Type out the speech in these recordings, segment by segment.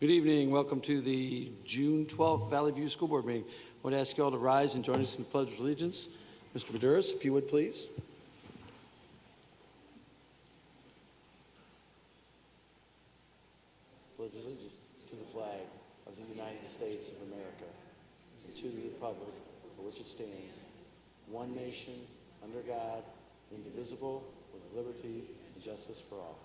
Good evening. Welcome to the June 12th Valley View School Board meeting. I want to ask you all to rise and join us in the Pledge of Allegiance. Mr. Maduris, if you would, please. Pledge allegiance to the flag of the United States of America and to the republic for which it stands, one nation, under God, indivisible, with liberty and justice for all.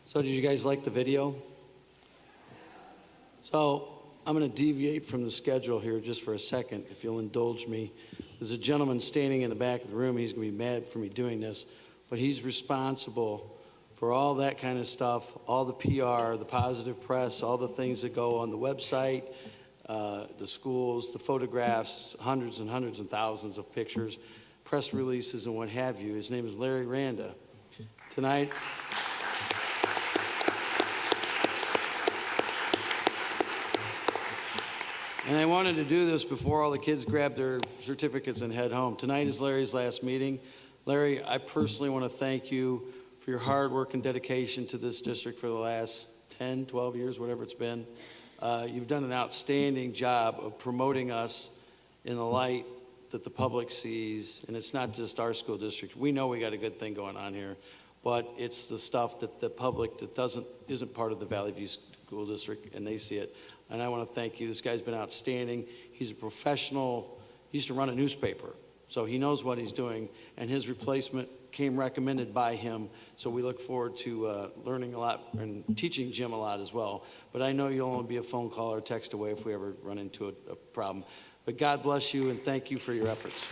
So did you guys like the video? So I'm going to deviate from the schedule here just for a second, if you'll indulge me. There's a gentleman standing in the back of the room. He's going to be mad for me doing this, but he's responsible for all that kind of stuff, all the PR, the positive press, all the things that go on the website, the schools, the photographs, hundreds and hundreds and thousands of pictures, press releases, and what have you. His name is Larry Randa. Tonight, and I wanted to do this before all the kids grab their certificates and head home. Tonight is Larry's last meeting. Larry, I personally want to thank you for your hard work and dedication to this district for the last 10, 12 years, whatever it's been. You've done an outstanding job of promoting us in the light that the public sees, and it's not just our school district. We know we got a good thing going on here, but it's the stuff that the public that isn't part of the Valley View School District, and they see it. And I want to thank you. This guy's been outstanding. He's a professional. He used to run a newspaper, so he knows what he's doing. And his replacement came recommended by him, so we look forward to learning a lot and teaching Jim a lot as well. But I know you'll only be a phone call or text away if we ever run into a problem. But God bless you, and thank you for your efforts.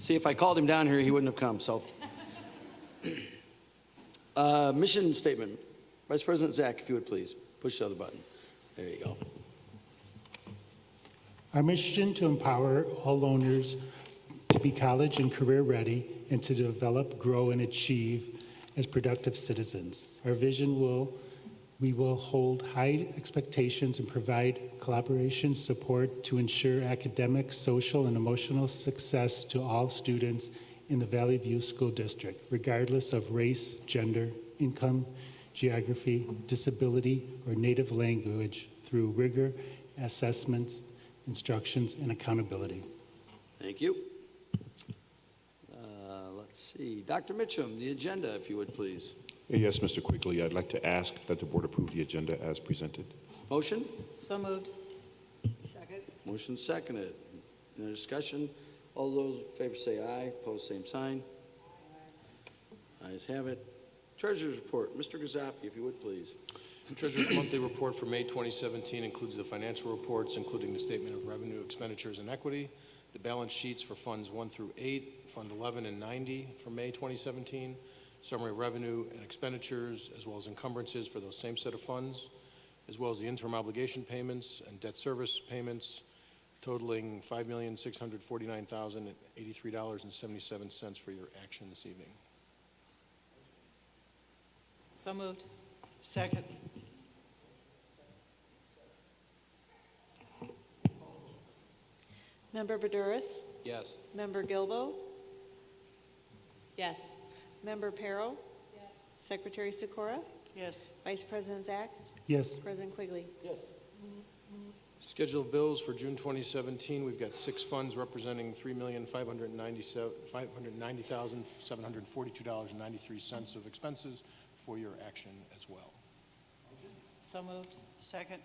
See, if I called him down here, he wouldn't have come, so. Mission statement. Vice President Zach, if you would please. Push the other button. There you go. Our mission to empower all learners to be college and career ready and to develop, grow, and achieve as productive citizens. Our vision we will hold high expectations and provide collaboration support to ensure academic, social, and emotional success to all students in the Valley View School District, regardless of race, gender, income, geography, disability, or native language, through rigor, assessments, instructions, and accountability. Thank you. Let's see. Dr. Mitchum, the agenda, if you would please. Yes, Mr. Quigley, I'd like to ask that the board approve the agenda as presented. Motion? So moved. Second. Motion seconded. In the discussion, all those in favor say aye. Opposed, same sign. Ayes have it. Treasurer's report. Mr. Gazafi, if you would please. The Treasurer's monthly report for May 2017 includes the financial reports, including the statement of revenue, expenditures, and equity, the balance sheets for Funds 1 through 8, Fund 11 and 90 for May 2017, summary revenue and expenditures, as well as encumbrances for those same set of funds, as well as the interim obligation payments and debt service payments totaling $5,649,083.77 for your action this evening. So moved. Second. Member Baduris? Yes. Member Gilbo? Yes. Member Perro? Yes. Secretary Sikora? Yes. Vice President Zach? Yes. President Quigley? Yes. Schedule of bills for June 2017, we've got 6 funds representing $3,590,742.93 of expenses for your action as well. So moved. Second.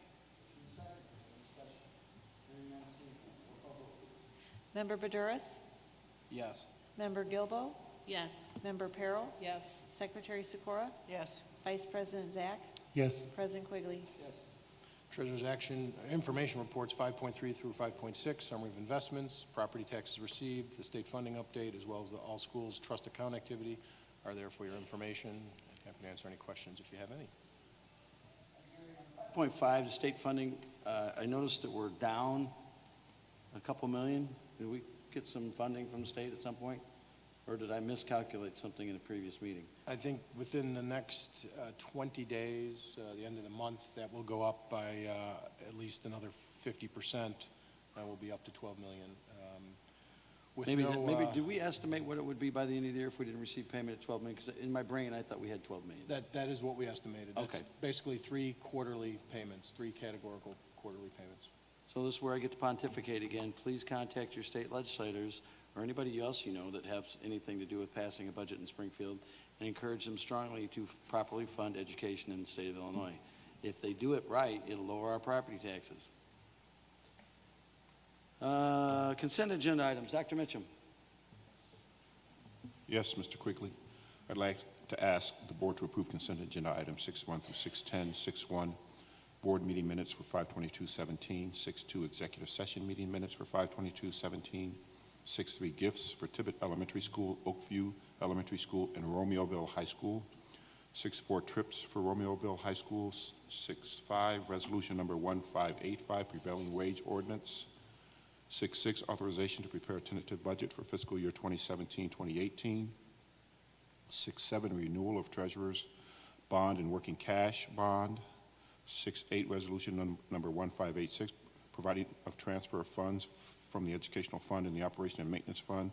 Member Baduris? Yes. Member Gilbo? Yes. Member Perro? Yes. Secretary Sikora? Yes. Vice President Zach? Yes. President Quigley? Treasurer's action information reports 5.3 through 5.6, summary of investments, property taxes received, the state funding update, as well as the all schools trust account activity are there for your information. I'm happy to answer any questions if you have any. 5.5, the state funding. I noticed that we're down a couple million. Did we get some funding from the state at some point? Or did I miscalculate something in a previous meeting? I think within the next 20 days, the end of the month, that will go up by at least another 50%. That will be up to 12 million. With Maybe, no, maybe, did we estimate what it would be by the end of the year if we didn't receive payment at 12 million? Because in my brain, I thought we had 12 million. that is what we estimated. That's Okay. basically 3 quarterly payments, 3 categorical quarterly payments. So this is where I get to pontificate again. Please contact your state legislators or anybody else you know that has anything to do with passing a budget in Springfield and encourage them strongly to properly fund education in the state of Illinois. If they do it right, it'll lower our property taxes. Consent agenda items. Dr. Mitchum. Yes, Mr. Quigley. I'd like to ask the board to approve consent agenda items 6-1 through 6-10. 6-1, board meeting minutes for 5/22/17. 6-2, executive session meeting minutes for 5/22/17. 6-3, gifts for Tibbet Elementary School, Oakview Elementary School, and Romeoville High School. 6-4, trips for Romeoville High School. 6-5, resolution number 1585, prevailing wage ordinance. 6-6, authorization to prepare a tentative budget for fiscal year 2017-2018. 6-7, renewal of treasurer's bond and working cash bond. 6-8, resolution number 1586, providing of transfer of funds from the educational fund and the operation and maintenance fund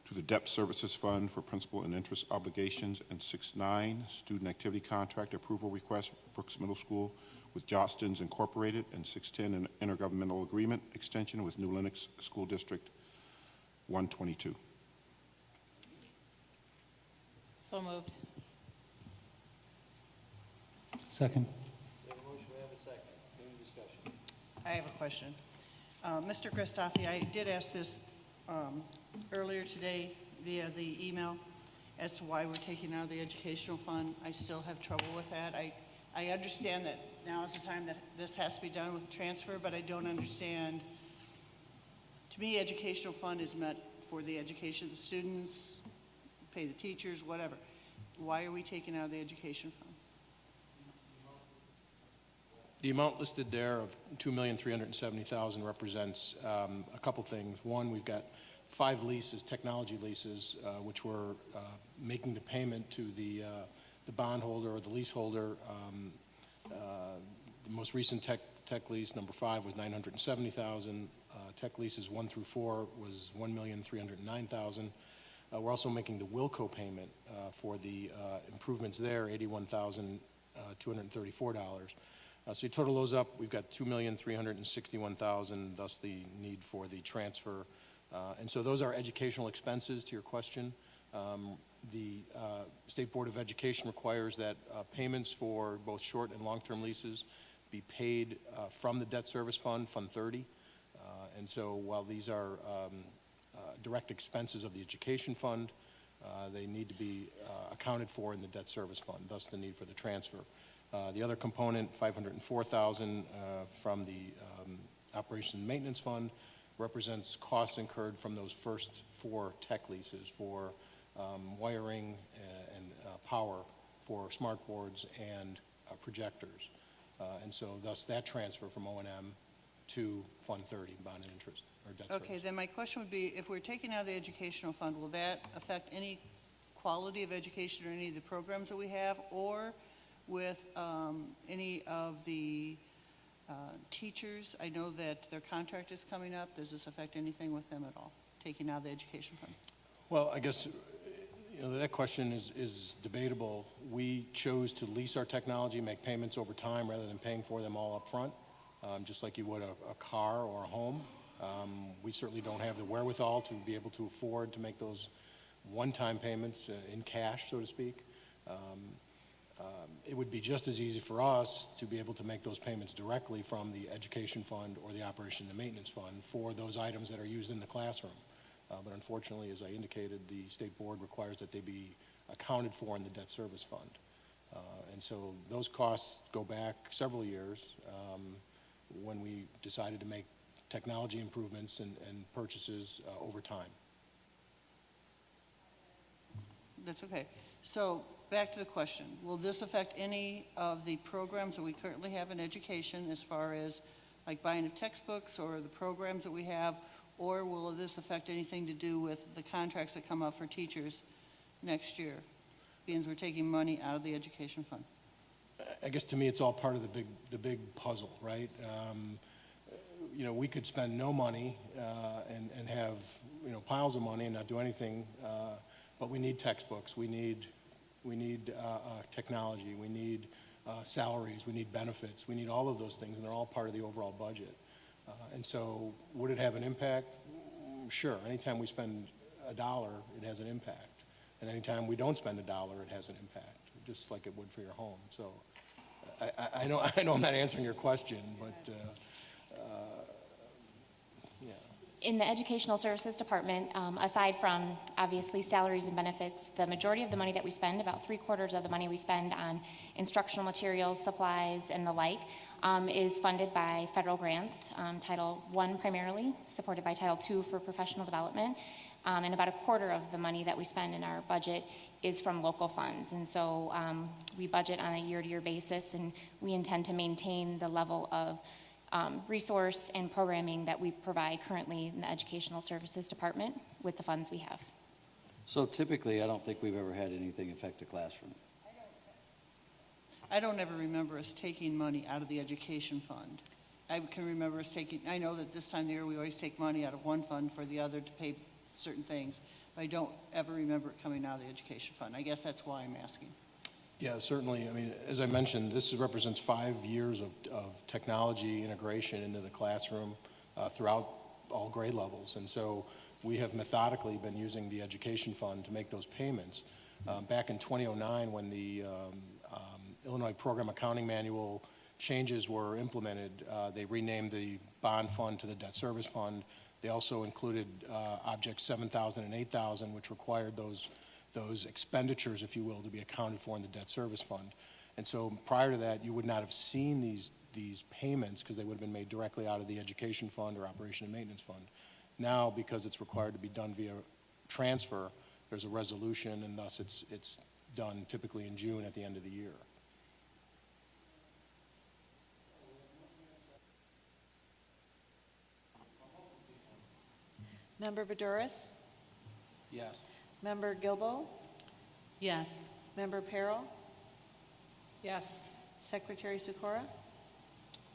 to the debt services fund for principal and interest obligations. And 6-9, student activity contract approval request, Brooks Middle School with Johnston's Incorporated. And 6-10, an intergovernmental agreement extension with New Lenox School District 122. So moved. Second. We have a motion, we have a second. Any discussion? I have a question. Mr. Christofi, I did ask this earlier today via the email as to why we're taking out of the educational fund. I still have trouble with that. I understand that now is the time that this has to be done with transfer, but I don't understand. To me, educational fund is meant for the education of the students, pay the teachers, whatever. Why are we taking out of the education fund? The amount listed there of $2,370,000 represents a couple things. One, we've got 5 leases, technology leases, which we're making the payment to the bondholder or the leaseholder. The most recent tech lease, number 5, was $970,000. Tech leases 1 through 4 was $1,309,000. We're also making the Wilco payment for the improvements there, $81,234. So you total those up, we've got $2,361,000, thus the need for the transfer. And so those are educational expenses, to your question. The State Board of Education requires that payments for both short and long-term leases be paid from the debt service fund, Fund 30. And so while these are direct expenses of the education fund, they need to be accounted for in the debt service fund, thus the need for the transfer. The other component, $504,000 from the Operations and Maintenance Fund, represents costs incurred from those first 4 tech leases for wiring and power for smart boards and projectors. And so thus that transfer from O&M to Fund 30, bond and interest, or debt service. Okay, then my question would be, if we're taking out the educational fund, will that affect any quality of education or any of the programs that we have, or with any of the teachers? I know that their contract is coming up. Does this affect anything with them at all, taking out the education fund? Well, I guess that question is debatable. We chose to lease our technology, make payments over time rather than paying for them all up front, just like you would a car or a home. We certainly don't have the wherewithal to be able to afford to make those one-time payments in cash, so to speak. It would be just as easy for us to be able to make those payments directly from the education fund or the operation and maintenance fund for those items that are used in the classroom. But unfortunately, as I indicated, the state board requires that they be accounted for in the debt service fund. And so those costs go back several years when we decided to make technology improvements and purchases over time. That's okay. So back to the question. Will this affect any of the programs that we currently have in education as far as like buying of textbooks or the programs that we have, Or will this affect anything to do with the contracts that come up for teachers next year? Being we're taking money out of the education fund. I guess to me, it's all part of the big puzzle, right? You know, we could spend no money and have, you know, piles of money and not do anything, but we need textbooks, we need technology, we need salaries, we need benefits, we need all of those things, and they're all part of the overall budget. And so, would it have an impact? Sure. Anytime we spend $1, it has an impact. And anytime we don't spend $1, it has an impact, just like it would for your home. So, I know I'm not answering your question, but yeah. In the Educational Services Department, aside from obviously salaries and benefits, the majority of the money that we spend, about 3/4 of the money we spend on instructional materials, supplies, and the like, is funded by federal grants, Title I primarily, supported by Title II for professional development, and about 1/4 of the money that we spend in our budget is from local funds. And so we budget on a year-to-year basis, and we intend to maintain the level of resource and programming that we provide currently in the Educational Services Department with the funds we have. So typically, I don't think we've ever had anything affect the classroom. I don't ever remember us taking money out of the education fund. I can remember us taking, I know that this time of the year, we always take money out of one fund for the other to pay certain things, but I don't ever remember it coming out of the education fund. I guess that's why I'm asking. Yeah, certainly. I mean, as I mentioned, this represents 5 years of technology integration into the classroom throughout all grade levels. And so we have methodically been using the education fund to make those payments. Back in 2009, when the Illinois Program Accounting Manual changes were implemented, they renamed the bond fund to the debt service fund. They also included objects 7,000 and 8,000, which required those expenditures, if you will, to be accounted for in the debt service fund. And so prior to that, you would not have seen these payments because they would have been made directly out of the education fund or operation and maintenance fund. Now, because it's required to be done via transfer, there's a resolution, and thus it's done typically in June at the end of the year. Member Badouris? Yes. Member Gilbo? Yes. Member Perro? Yes. Secretary Sikora?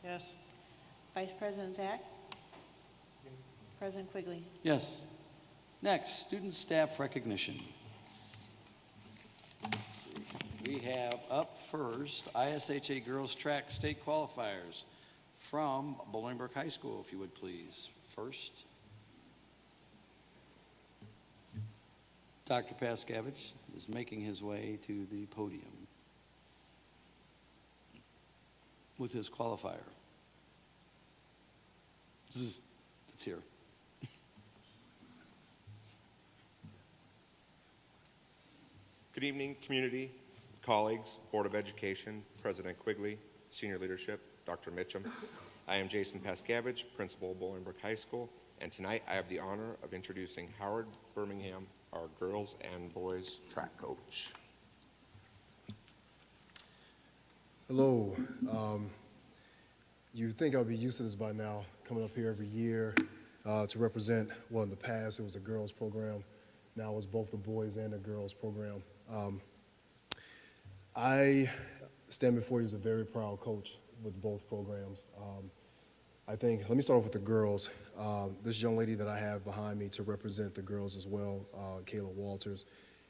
Yes? Vice President Zach? President Quigley? Yes. Next, student staff recognition. Let's see. We have up first ISHA Girls Track State Qualifiers from Bolingbrook High School, if you would please. First, Dr. Pascavage is making his way to the podium with his qualifier. It's here. Good evening, community, colleagues, Board of Education, President Quigley, senior leadership, Dr. Mitchum. I am Jason Pascavage, principal of Bolingbrook High School, and tonight I have the honor of introducing Howard Birmingham, our girls and boys track coach. Hello. You think I'll be used to this by now, coming up here every year to represent, well, in the past it was a girls program. Now it's both the boys and the girls program. I stand before you as a very proud coach with both programs. I think, let me start off with the girls. This young lady that I have behind me to represent the girls as well, Kayla Walters.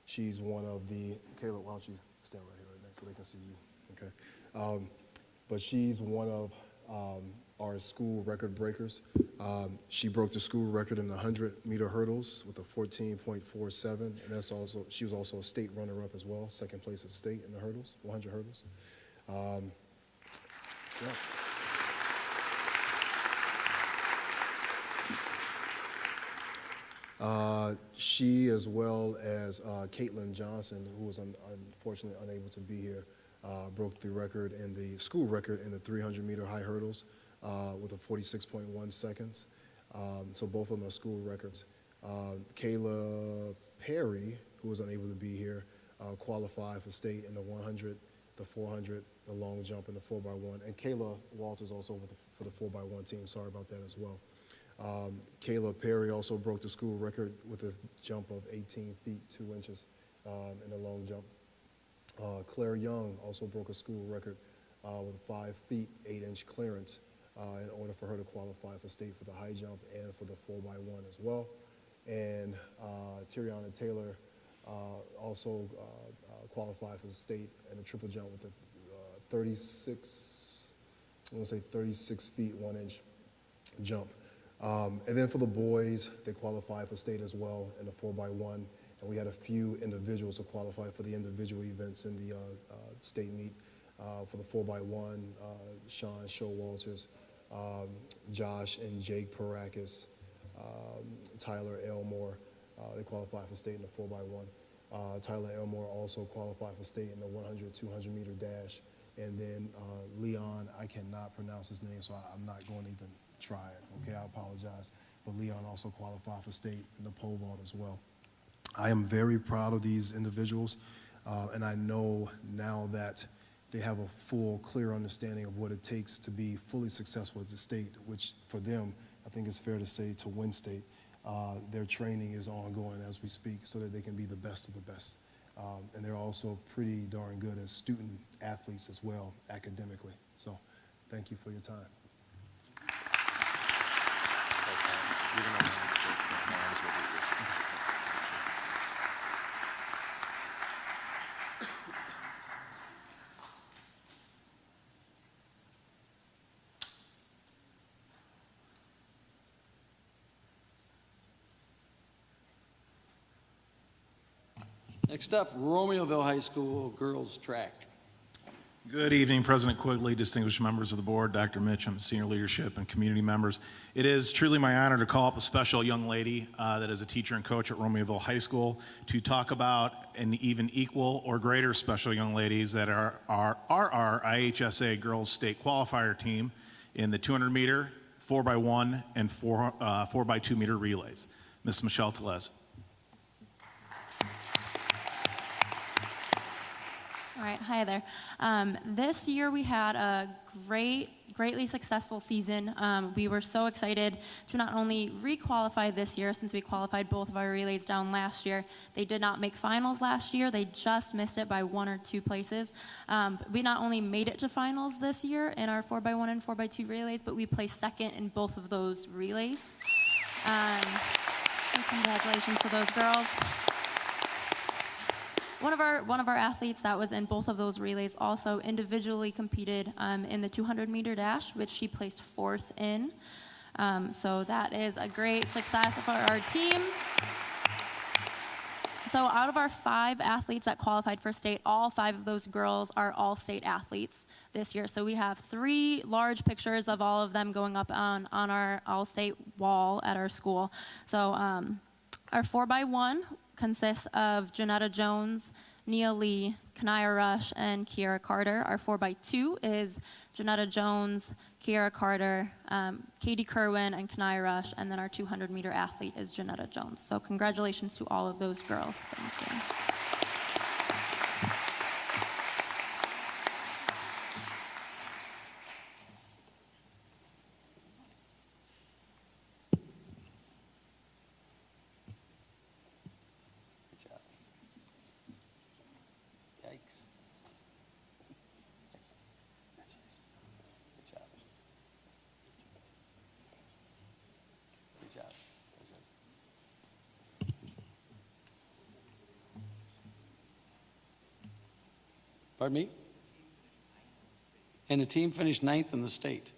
She's one of the, Kayla, why don't you stand right here right next so they can see you, okay? But she's one of our school record breakers. She broke the school record in the 100-meter hurdles with a 14.47, and that's also, she was also a state runner-up as well, second place at state in the hurdles, 100 hurdles. Yeah. She, as well as Caitlin Johnson, who was unfortunately unable to be here, broke the record in the school record in the 300-meter high hurdles with a 46.1 seconds. So both of them are school records. Kayla Perry, who was unable to be here, qualified for state in the 100, the 400, the long jump, and the 4x1. And Kayla Walters also for the 4x1 team. Sorry about that as well. Kayla Perry also broke the school record with a jump of 18 feet 2 inches in a long jump. Claire Young also broke a school record with a 5 feet 8 inch clearance in order for her to qualify for state for the high jump and for the 4x1 as well. And Tiana Taylor also qualified for the state in a triple jump with a 36 feet 1 inch jump. And then for the boys, they qualified for state as well in the 4x1. And we had a few individuals who qualified for the individual events in the state meet. For the 4x1, Sean Showalters, Josh and Jake Parakis, Tyler Elmore, they qualified for state in the 4x1. Tyler Elmore also qualified for state in the 100, 200 meter dash. And then Leon, I cannot pronounce his name, so I'm not going to even try it, okay? I apologize. But Leon also qualified for state in the pole vault as well. I am very proud of these individuals, and I know now that they have a full, clear understanding of what it takes to be fully successful at the state, which for them, I think it's fair to say, to win state, their training is ongoing as we speak so that they can be the best of the best. And they're also pretty darn good as student athletes as well, academically. So thank you for your time. Next up, Romeoville High School girls track. Good evening, President Quigley, distinguished members of the board, Dr. Mitchum, senior leadership, and community members. It is truly my honor to call up a special young lady that is a teacher and coach at Romeoville High School to talk about an even equal or greater special young ladies that are our IHSA girls state qualifier team in the 200 meter, 4x1, and 4x2 meter relays. Ms. Michelle Telez. All right, hi there. This year we had a greatly successful season. We were so excited to not only re-qualify this year, since we qualified both of our relays down last year. They did not make finals last year. They just missed it by 1 or 2 places. We not only made it to finals this year in our 4x1 and 4x2 relays, but we placed second in both of those relays. Congratulations to those girls. One of our athletes that was in both of those relays also individually competed in the 200 meter dash, which she placed 4th in. So that is a great success for our team. So out of our 5 athletes that qualified for state, all 5 of those girls are all-state athletes this year. So we have 3 large pictures of all of them going up on our all-state wall at our school. So our 4x1 consists of Janetta Jones, Nia Lee, Kanaya Rush, and Kiara Carter. Our 4x2 is Janetta Jones, Kiara Carter, Katie Kerwin, and Kanaya Rush, and then our 200 meter athlete is Janetta Jones. So congratulations to all of those girls. Thank you. Pardon me? And the team finished 9th in the state.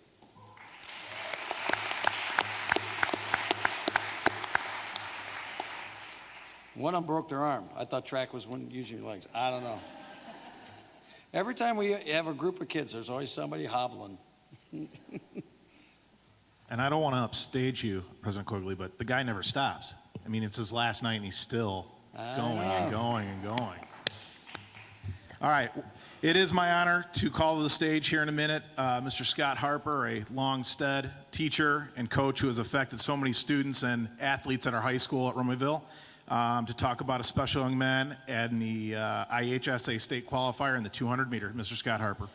One of them broke their arm. I thought track was when using your legs. I don't know. Every time we have a group of kids, there's always somebody hobbling. And I don't want to upstage you, President Quigley, but the guy never stops. I mean, it's his last night and he's still going and going and going. All right, it is my honor to call to the stage here in a minute Mr. Scott Harper, a long-stud teacher and coach who has affected so many students and athletes at our high school at Romeoville, to talk about a special young man and the IHSA state qualifier in the 200 meter. Mr. Scott Harper.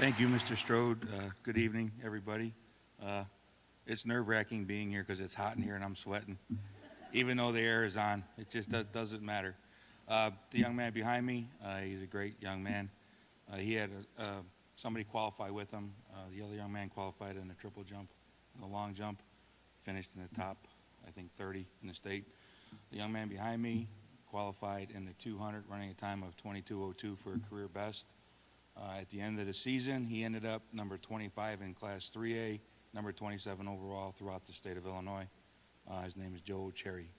Thank you, Mr. Strode. Good evening, everybody. It's nerve-wracking being here because it's hot in here and I'm sweating. Even though the air is on, it just doesn't matter. The young man behind me, he's a great young man. He had somebody qualify with him. The other young man qualified in the triple jump, the long jump, finished in the top, I think, 30 in the state. The young man behind me qualified in the 200, running a time of 22:02 for a career best. At the end of the season, he ended up number 25 in Class 3A, number 27 overall throughout the state of Illinois. His name is Joe Cherry.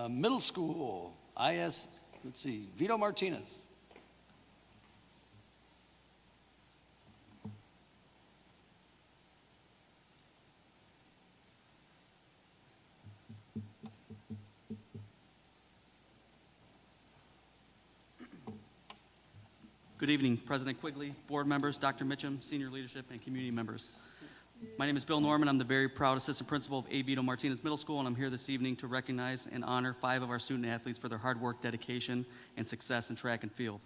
Middle school, let's see, Vito Martinez. Good evening, President Quigley, board members, Dr. Mitchum, senior leadership, and community members. My name is Bill Norman. I'm the very proud assistant principal of A. Vito Martinez Middle School, and I'm here this evening to recognize and honor 5 of our student athletes for their hard work, dedication, and success in track and field.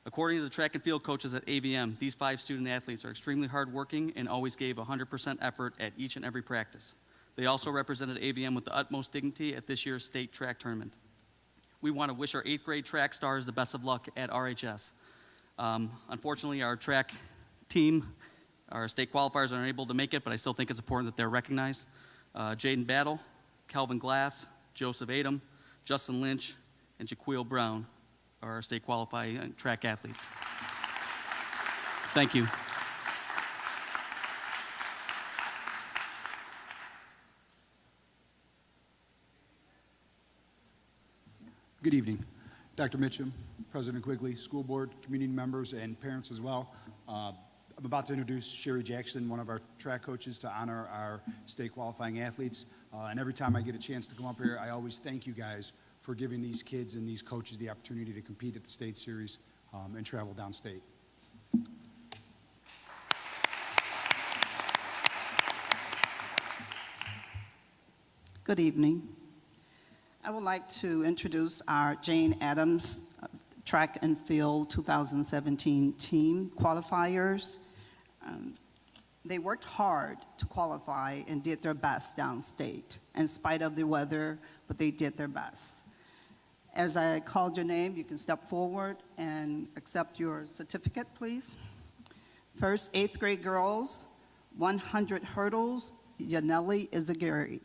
According to the track and field coaches at AVM, these 5 student athletes are extremely hardworking and always gave 100% effort at each and every practice. They also represented AVM with the utmost dignity at this year's state track tournament. We want to wish our 8th grade track stars the best of luck at RHS. Unfortunately, our track team, our state qualifiers, are unable to make it, but I still think it's important that they're recognized. Jaden Battle, Calvin Glass, Joseph Adam, Justin Lynch, and Jaquil Brown are our state qualifying track athletes. Thank you. Good evening. Dr. Mitchum, President Quigley, school board, community members, and parents as well. I'm about to introduce Sherry Jackson, one of our track coaches, to honor our state qualifying athletes. And every time I get a chance to come up here, I always thank you guys for giving these kids and these coaches the opportunity to compete at the state series and travel downstate. Good evening. I would like to introduce our Jane Adams Track and Field 2017 team qualifiers. They worked hard to qualify and did their best downstate, in spite of the weather, but they did their best. As I called your name, you can step forward and accept your certificate, please. First, 8th grade girls, 100 hurdles, Yaneli Izagiri.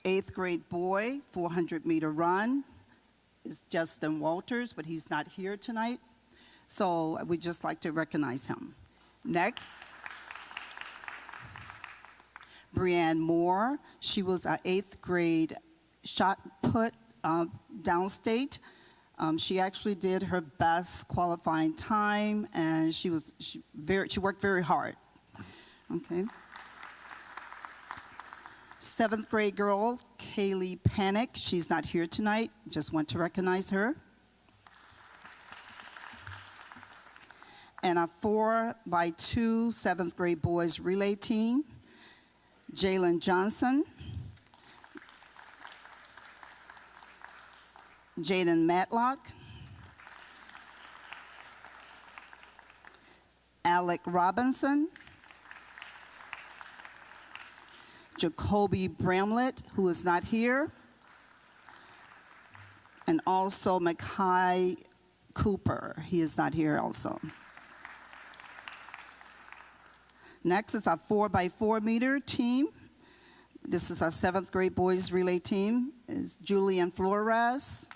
8th grade boy, 400-meter run, is Justin Walters, but he's not here tonight. So we'd just like to recognize him. Next, Brianne Moore. She was our 8th grade shot put downstate. She actually did her best qualifying time, and she worked very hard. Okay. 7th grade girl, Kaylee Panic. She's not here tonight. Just want to recognize her. And a 4x2 7th grade boys relay team, Jalen Johnson, Jaden Matlock, Alec Robinson, Jacoby Bramlett, who is not here, and also Mackay Cooper. He is not here also. Next is our 4x4 meter team. This is our 7th grade boys relay team. It's Julian Flores,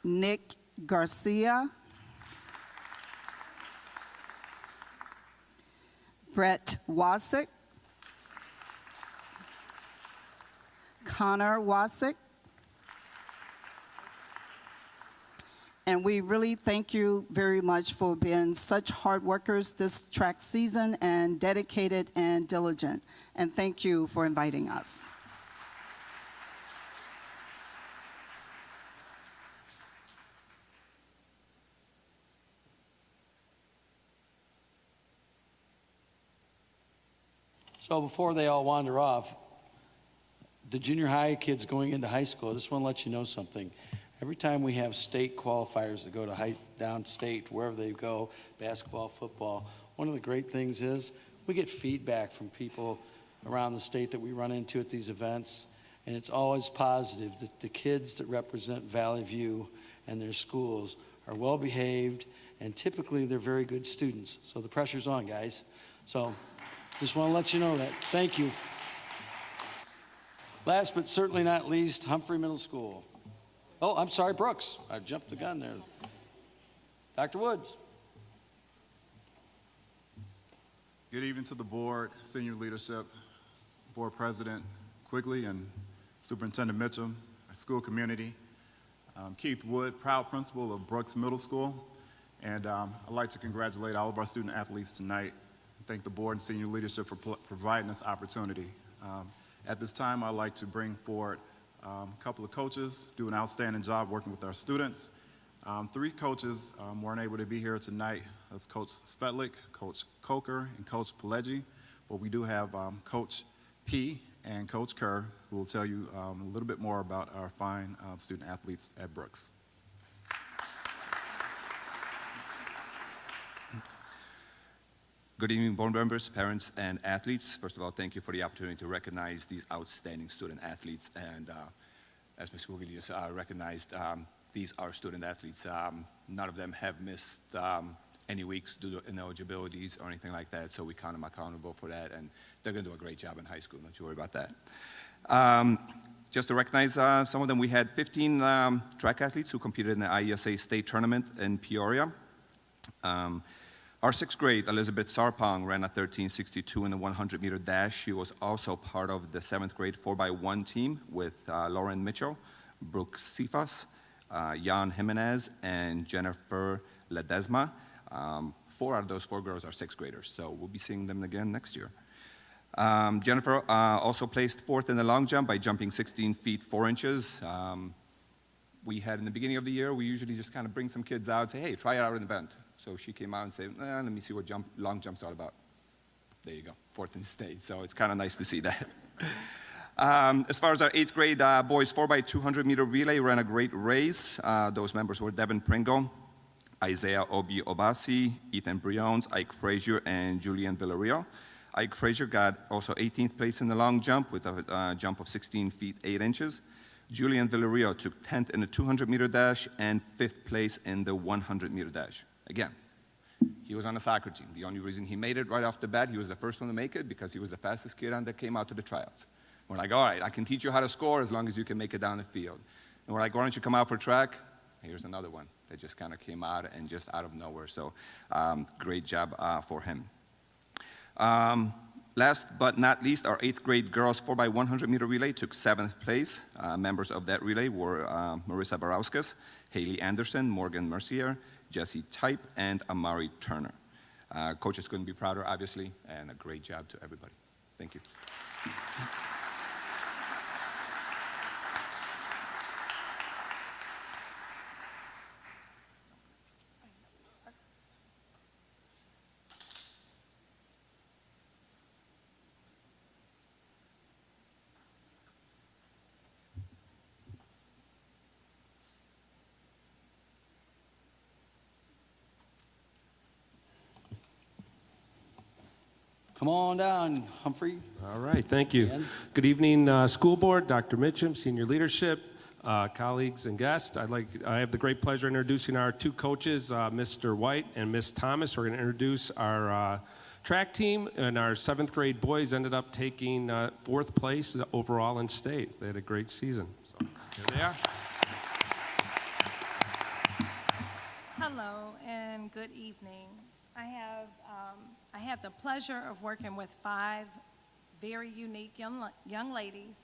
Nick Garcia, Brett Wasick, Connor Wasick, And we really thank you very much for being such hard workers this track season and dedicated and diligent. And thank you for inviting us. So before they all wander off, the junior high kids going into high school, I just want to let you know something. Every time we have state qualifiers that go to downstate, wherever they go, basketball, football, one of the great things is we get feedback from people around the state that we run into at these events, and it's always positive that the kids that represent Valley View and their schools are well behaved, and typically they're very good students. So the pressure's on, guys. So just want to let you know that. Thank you. Last but certainly not least, Humphrey Middle School. Oh, I'm sorry, Brooks. I jumped the gun there. Dr. Woods. Good evening to the board, senior leadership, board president Quigley and Superintendent Mitchum, our school community. Keith Wood, proud principal of Brooks Middle School. And I'd like to congratulate all of our student athletes tonight. Thank the board and senior leadership for providing this opportunity. At this time, I'd like to bring forward a couple of coaches do an outstanding job working with our students. 3 coaches weren't able to be here tonight. That's Coach Svetlik, Coach Coker, and Coach Pileggi. But we do have Coach P and Coach Kerr, who will tell you a little bit more about our fine student athletes at Brooks. Good evening, board members, parents, and athletes. First of all, thank you for the opportunity to recognize these outstanding student athletes. And as Ms. Quigley just recognized, these are student athletes. None of them have missed any weeks due to ineligibilities or anything like that, so we count them accountable for that, and they're going to do a great job in high school. Don't you worry about that. Just to recognize some of them, we had 15 track athletes who competed in the IESA state tournament in Peoria. Our 6th grade, Elizabeth Sarpong, ran a 13:62 in the 100-meter dash. She was also part of the 7th grade 4x1 team with Lauren Mitchell, Brooke Cephas, Jan Jimenez, and Jennifer Ledesma. 4 out of those 4 girls are 6th graders, so we'll be seeing them again next year. Jennifer also placed 4th in the long jump by jumping 16 feet 4 inches. We had in the beginning of the year, we usually just kind of bring some kids out and say, hey, try it out in the event. So she came out and said, let me see what long jump's all about. There you go, 4th in the state. So it's kind of nice to see that. As far as our 8th grade boys 4x200-meter relay, ran a great race. Those members were Devin Pringle, Isaiah Obi Obasi, Ethan Briones, Ike Frazier, and Julian Villarreal. Ike Frazier got also 18th place in the long jump with a jump of 16 feet 8 inches. Julian Villarreal took 10th in the 200-meter dash and 5th place in the 100-meter dash. Again, he was on the soccer team. The only reason he made it right off the bat, he was the first one to make it because he was the fastest kid that came out to the tryouts. We're like, all right, I can teach you how to score as long as you can make it down the field. And we're like, why don't you come out for track? Here's another one that just kind of came out and just out of nowhere. So great job for him. Last but not least, our 8th grade girls 4x100-meter relay took 7th place. Members of that relay were Marissa Barauskas, Haley Anderson, Morgan Mercier, Jesse Type, and Amari Turner. Coaches couldn't be prouder, obviously, and a great job to everybody. Thank you. Come on down, Humphrey. All right, thank you. Dan. Good evening, school board, Dr. Mitchum, senior leadership, colleagues and guests. I have the great pleasure of introducing our 2 coaches, Mr. White and Ms. Thomas. We're going to introduce our track team, and our 7th grade boys ended up taking 4th place overall in state. They had a great season. So here they are. Hello and good evening. I have the pleasure of working with 5 very unique young ladies.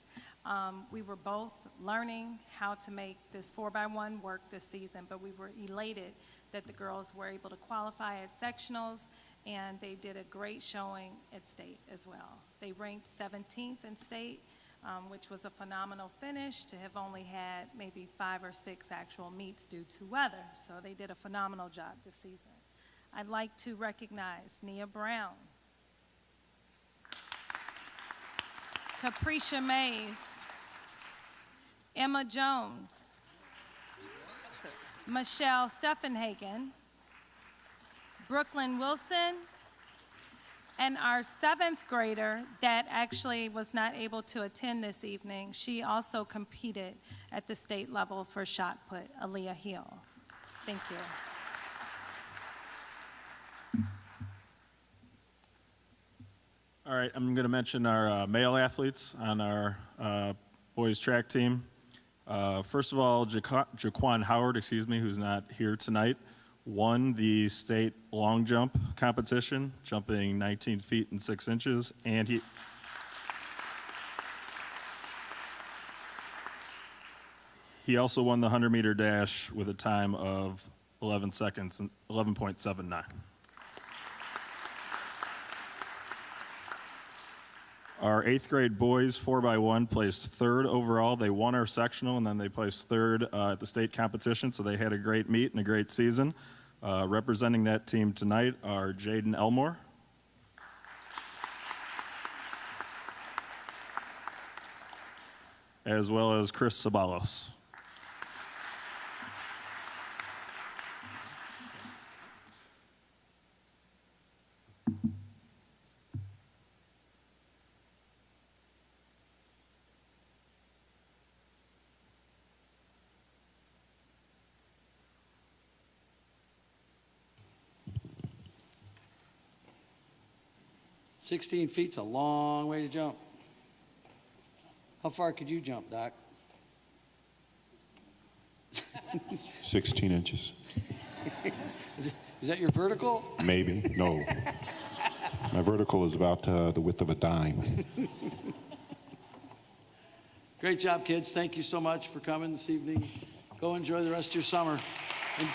We were both learning how to make this 4x1 work this season, but we were elated that the girls were able to qualify at sectionals, and they did a great showing at state as well. They ranked 17th in state, which was a phenomenal finish to have only had maybe 5 or 6 actual meets due to weather. So they did a phenomenal job this season. I'd like to recognize Nia Brown, Capricia Mays, Emma Jones, Michelle Steffenhagen, Brooklyn Wilson, and our 7th grader that actually was not able to attend this evening. She also competed at the state level for shot put, Aaliyah Hill. Thank you. All right, I'm going to mention our male athletes on our boys track team. First of all, Jaquan Howard, who's not here tonight, won the state long jump competition, jumping 19 feet and 6 inches, and he also won the 100-meter dash with a time of 11 seconds, 11.79. Our 8th grade boys 4x1 placed 3rd overall. They won our sectional, and then they placed 3rd at the state competition, so they had a great meet and a great season. Representing that team tonight are Jaden Elmore, as well as Chris Sabalos. "16 feet's a long way to jump. How far could you jump, Doc?" 16 inches. Is that your vertical? Maybe. No. My vertical is about the width of a dime. Great job, kids. Thank you so much for coming this evening. Go enjoy the rest of your summer. And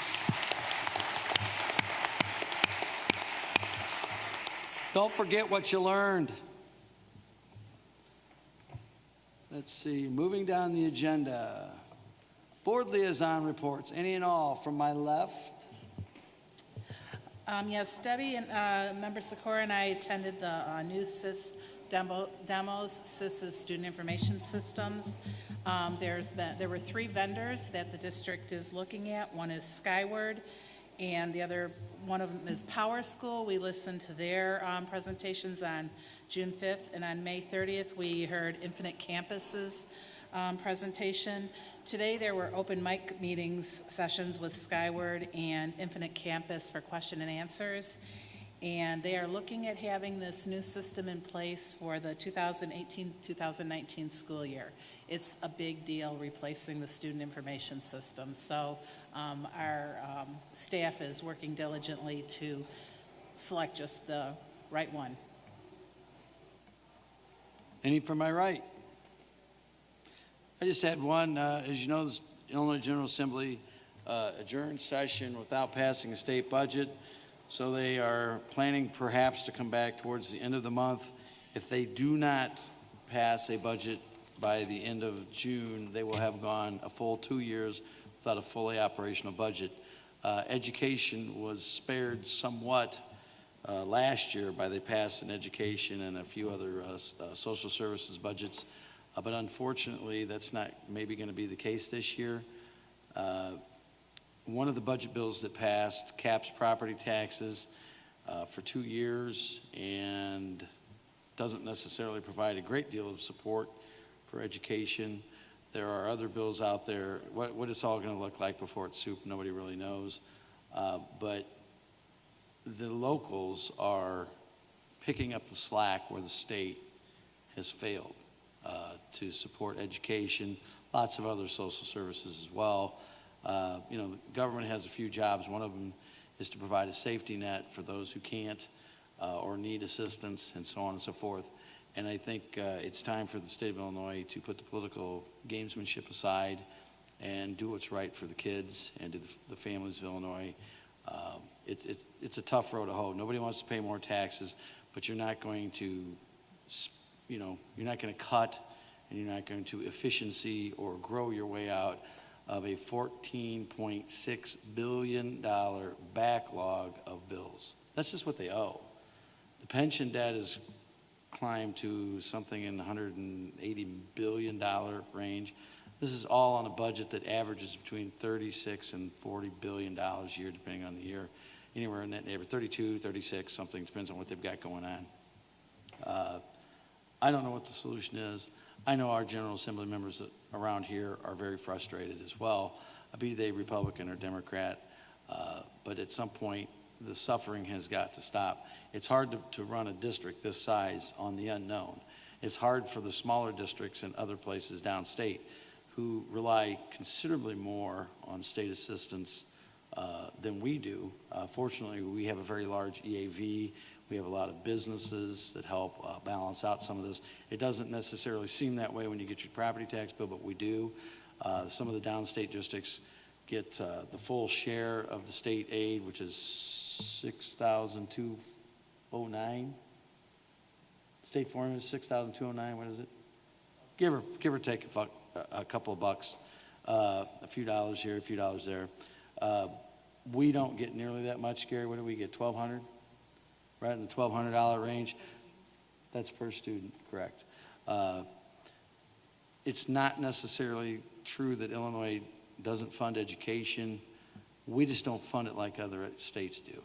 don't forget what you learned. Let's see, moving down the agenda. Board liaison reports, any and all. From my left, Yes, Debbie and Member Sikora and I attended the new SIS demos, SIS's Student Information Systems. There were 3 vendors that the district is looking at. One is Skyward, and the other one of them is Power School. We listened to their presentations on June 5th, and on May 30th, we heard Infinite Campus's presentation. Today, there were open mic meetings, sessions with Skyward and Infinite Campus for question and answers, and they are looking at having this new system in place for the 2018-2019 school year. It's a big deal replacing the student information system, so our staff is working diligently to select just the right one. any from my right? I just had one. As you know, the Illinois General Assembly adjourned session without passing a state budget, so they are planning perhaps to come back towards the end of the month. If they do not pass a budget by the end of June, they will have gone a full 2 years without a fully operational budget. Education was spared somewhat last year by they passed an education and a few other social services budgets. But unfortunately, that's not maybe going to be the case this year. One of the budget bills that passed caps property taxes for 2 years and doesn't necessarily provide a great deal of support for education. There are other bills out there. What it's all going to look like before it's soup, nobody really knows. But the locals are picking up the slack where the state has failed to support education, lots of other social services as well. You know, the government has a few jobs. One of them is to provide a safety net for those who can't or need assistance and so on and so forth. And I think it's time for the state of Illinois to put the political gamesmanship aside and do what's right for the kids and to the families of Illinois. It's a tough road to hoe. Nobody wants to pay more taxes, but you're not going to, you're not going to cut and you're not going to efficiency or grow your way out of a $14.6 billion backlog of bills. That's just what they owe. The pension debt has climbed to something in the $180 billion range. This is all on a budget that averages between $36 and $40 billion a year, depending on the year. Anywhere in that neighborhood, 32, 36, something, depends on what they've got going on. I don't know what the solution is. I know our General Assembly members around here are very frustrated as well, be they Republican or Democrat, but at some point, the suffering has got to stop. It's hard to run a district this size on the unknown. It's hard for the smaller districts and other places downstate who rely considerably more on state assistance than we do. Fortunately, we have a very large EAV. We have a lot of businesses that help balance out some of this. It doesn't necessarily seem that way when you get your property tax bill, but we do. Some of the downstate districts get the full share of the state aid, which is $6,209. State formula is $6,209. What is it? Give or take a couple of bucks, a few dollars here, a few dollars there. We don't get nearly that much, Gary. What do we get? $1,200, right in the $1,200 range. That's per student, correct. It's not necessarily true that Illinois doesn't fund education. We just don't fund it like other states do.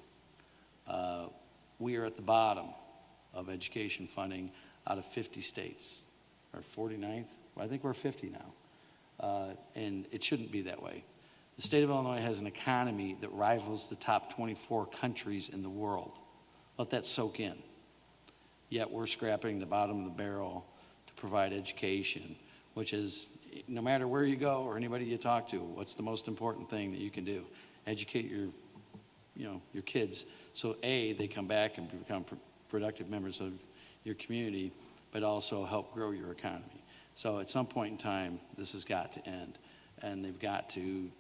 We are at the bottom of education funding out of 50 states, or 49th. I think we're 50 now, and it shouldn't be that way. The state of Illinois has an economy that rivals the top 24 countries in the world. Let that soak in. Yet we're scrapping the bottom of the barrel to provide education, which is, no matter where you go or anybody you talk to, what's the most important thing that you can do? Educate your kids so A, they come back and become productive members of your community, but also help grow your economy. So at some point in time, this has got to end, and they've got to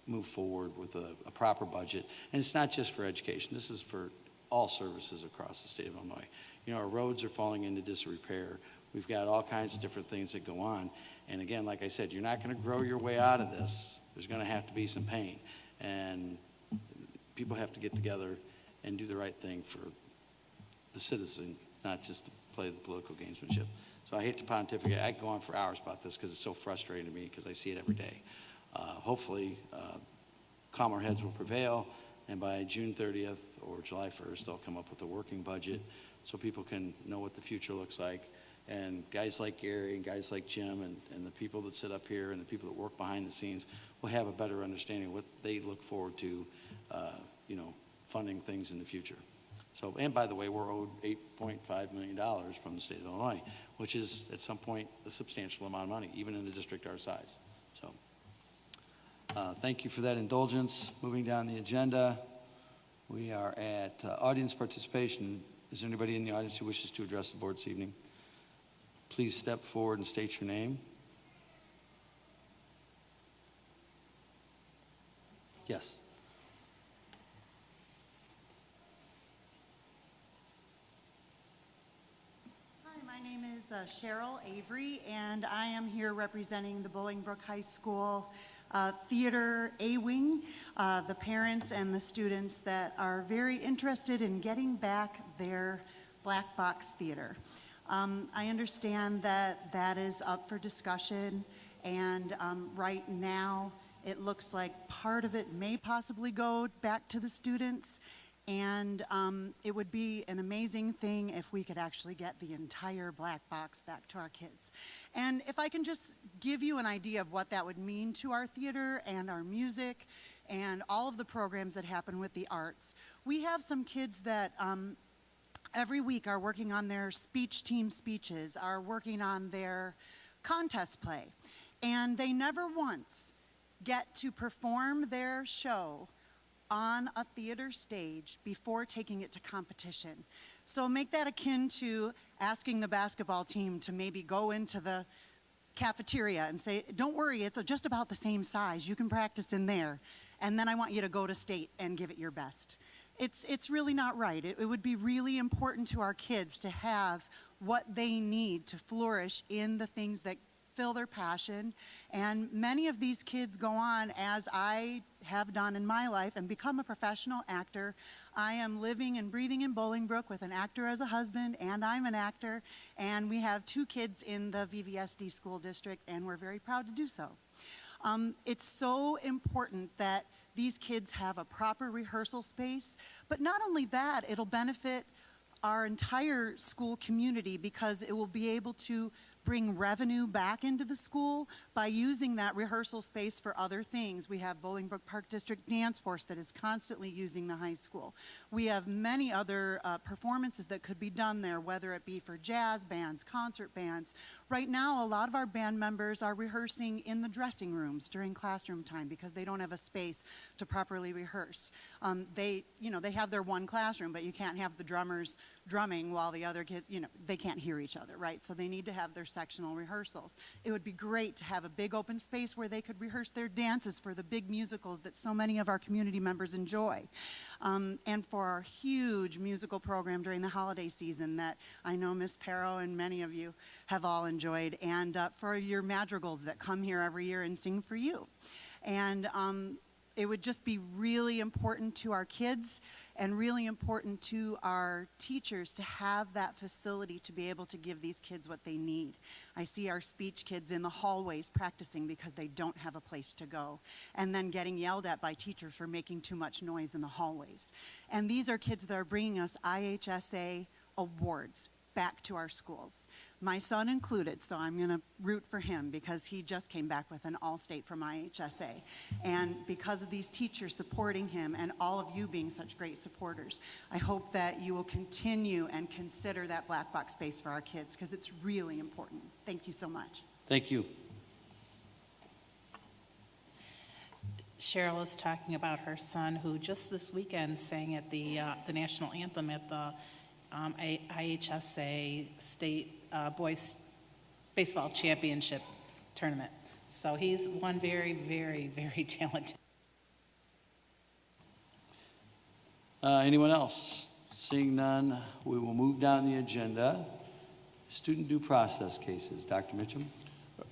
move forward with a proper budget. And it's not just for education. This is for all services across the state of Illinois. Our roads are falling into disrepair. We've got all kinds of different things that go on. And again, like I said, you're not going to grow your way out of this. There's going to have to be some pain. And people have to get together and do the right thing for the citizen, not just to play the political gamesmanship. So I hate to pontificate. I could go on for hours about this because it's so frustrating to me because I see it every day. Hopefully, calmer heads will prevail, and by June 30th or July 1st, they'll come up with a working budget so people can know what the future looks like. And guys like Gary and guys like Jim and the people that sit up here and the people that work behind the scenes will have a better understanding of what they look forward to, funding things in the future. So, and by the way, we're owed $8.5 million from the state of Illinois, which is at some point a substantial amount of money, even in a district our size. So, thank you for that indulgence. Moving down the agenda, we are at audience participation. Is there anybody in the audience who wishes to address the board this evening? Please step forward and state your name. Yes. Hi, my name is Cheryl Avery, and I am here representing the Bolingbrook High School Theater A-Wing, the parents and the students that are very interested in getting back their black box theater. I understand that that is up for discussion, and right now it looks like part of it may possibly go back to the students, and it would be an amazing thing if we could actually get the entire black box back to our kids. And if I can just give you an idea of what that would mean to our theater and our music and all of the programs that happen with the arts. We have some kids that every week are working on their speech team speeches, are working on their contest play, and they never once get to perform their show on a theater stage before taking it to competition. So make that akin to asking the basketball team to maybe go into the cafeteria and say, don't worry, it's just about the same size. You can practice in there. And then I want you to go to state and give it your best. It's really not right. It would be really important to our kids to have what they need to flourish in the things that fill their passion. And many of these kids go on, as I have done in my life, and become a professional actor. I am living and breathing in Bolingbrook with an actor as a husband, and I'm an actor. And we have 2 kids in the VVSD school district, and we're very proud to do so. It's so important that these kids have a proper rehearsal space, but not only that, it'll benefit our entire school community because it will be able to bring revenue back into the school by using that rehearsal space for other things. We have Bolingbrook Park District Dance Force that is constantly using the high school. We have many other performances that could be done there, whether it be for jazz bands, concert bands. Right now, a lot of our band members are rehearsing in the dressing rooms during classroom time because they don't have a space to properly rehearse. They have their one classroom, but you can't have the drummers drumming while the other kids, they can't hear each other, right? So they need to have their sectional rehearsals. It would be great to have a big open space where they could rehearse their dances for the big musicals that so many of our community members enjoy. And for our huge musical program during the holiday season that I know Miss Perro and many of you have all enjoyed, and for your madrigals that come here every year and sing for you. And it would just be really important to our kids and really important to our teachers to have that facility to be able to give these kids what they need. I see our speech kids in the hallways practicing because they don't have a place to go, and then getting yelled at by teachers for making too much noise in the hallways. And these are kids that are bringing us IHSA awards back to our schools. My son included, so I'm going to root for him because he just came back with an all-state from IHSA. And because of these teachers supporting him and all of you being such great supporters, I hope that you will continue and consider that black box space for our kids because it's really important. Thank you so much. Thank you. Cheryl is talking about her son who just this weekend sang at the national anthem at the IHSA State Boys Baseball Championship Tournament. So he's one very, very, very talented. Anyone else? Seeing none, we will move down the agenda. Student due process cases. Dr. Mitchum?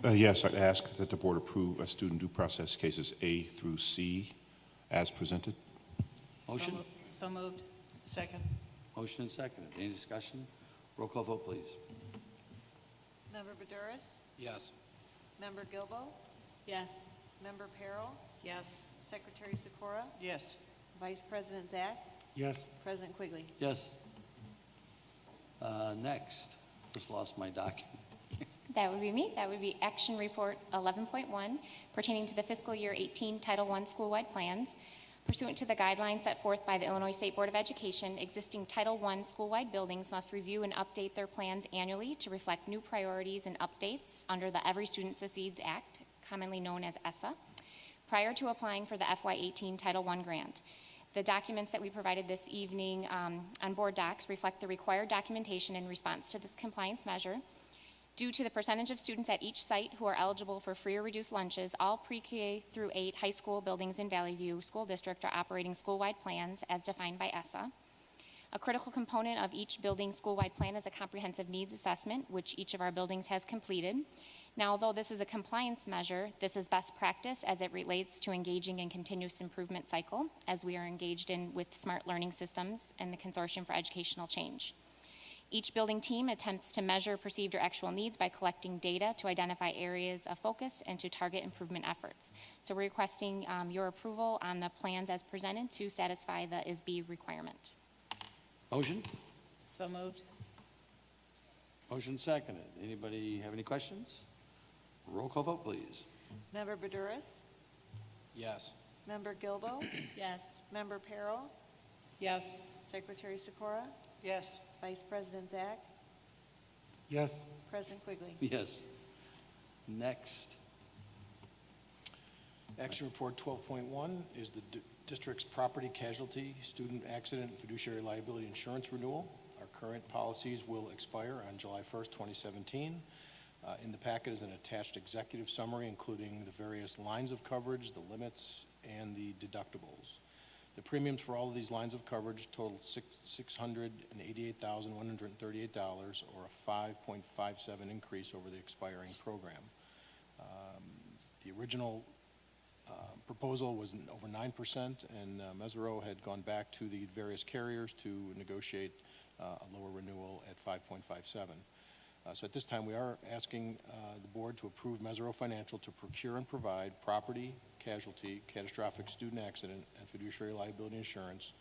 Yes, I'd ask that the board approve student due process cases A through C as presented. Motion? So moved. Second. Motion and seconded. Any discussion? Roll call vote, please. Member Badouris? Yes. Member Gilbo? Yes. Member Perro? Yes. Secretary Sikora? Yes. Vice President Zach? Yes. President Quigley? Yes. Next. Just lost my document. That would be me. That would be Action Report 11.1 pertaining to the fiscal year 18 Title I school-wide plans. Pursuant to the guidelines set forth by the Illinois State Board of Education, existing Title I school-wide buildings must review and update their plans annually to reflect new priorities and updates under the Every Student Succeeds Act, commonly known as ESSA, prior to applying for the FY18 Title I grant. The documents that we provided this evening on board docs reflect the required documentation in response to this compliance measure. Due to the percentage of students at each site who are eligible for free or reduced lunches, all pre-K through 8 high school buildings in Valley View School District are operating school-wide plans as defined by ESSA. A critical component of each building school-wide plan is a comprehensive needs assessment, which each of our buildings has completed. Now, although this is a compliance measure, this is best practice as it relates to engaging in continuous improvement cycle, as we are engaged in with Smart Learning Systems and the Consortium for Educational Change. Each building team attempts to measure perceived or actual needs by collecting data to identify areas of focus and to target improvement efforts. So we're requesting your approval on the plans as presented to satisfy the ISB requirement. Motion? So moved. Motion seconded. Anybody have any questions? Roll call vote, please. Member Badouris? Yes. Member Gilbo? Yes. Member Perro? Yes. Secretary Sikora? Yes. Vice President Zach? Yes. President Quigley? Yes. Next. Action Report 12.1 is the district's property casualty, student accident, and fiduciary liability insurance renewal. Our current policies will expire on July 1st, 2017. In the packet is an attached executive summary, including the various lines of coverage, the limits, and the deductibles. The premiums for all of these lines of coverage totaled $688,138, or a 5.57 increase over the expiring program. The original proposal was over 9%, and Mesero had gone back to the various carriers to negotiate a lower renewal at 5.57. So at this time, we are asking the board to approve Mesero Financial to procure and provide property, casualty, catastrophic student accident, and fiduciary liability insurance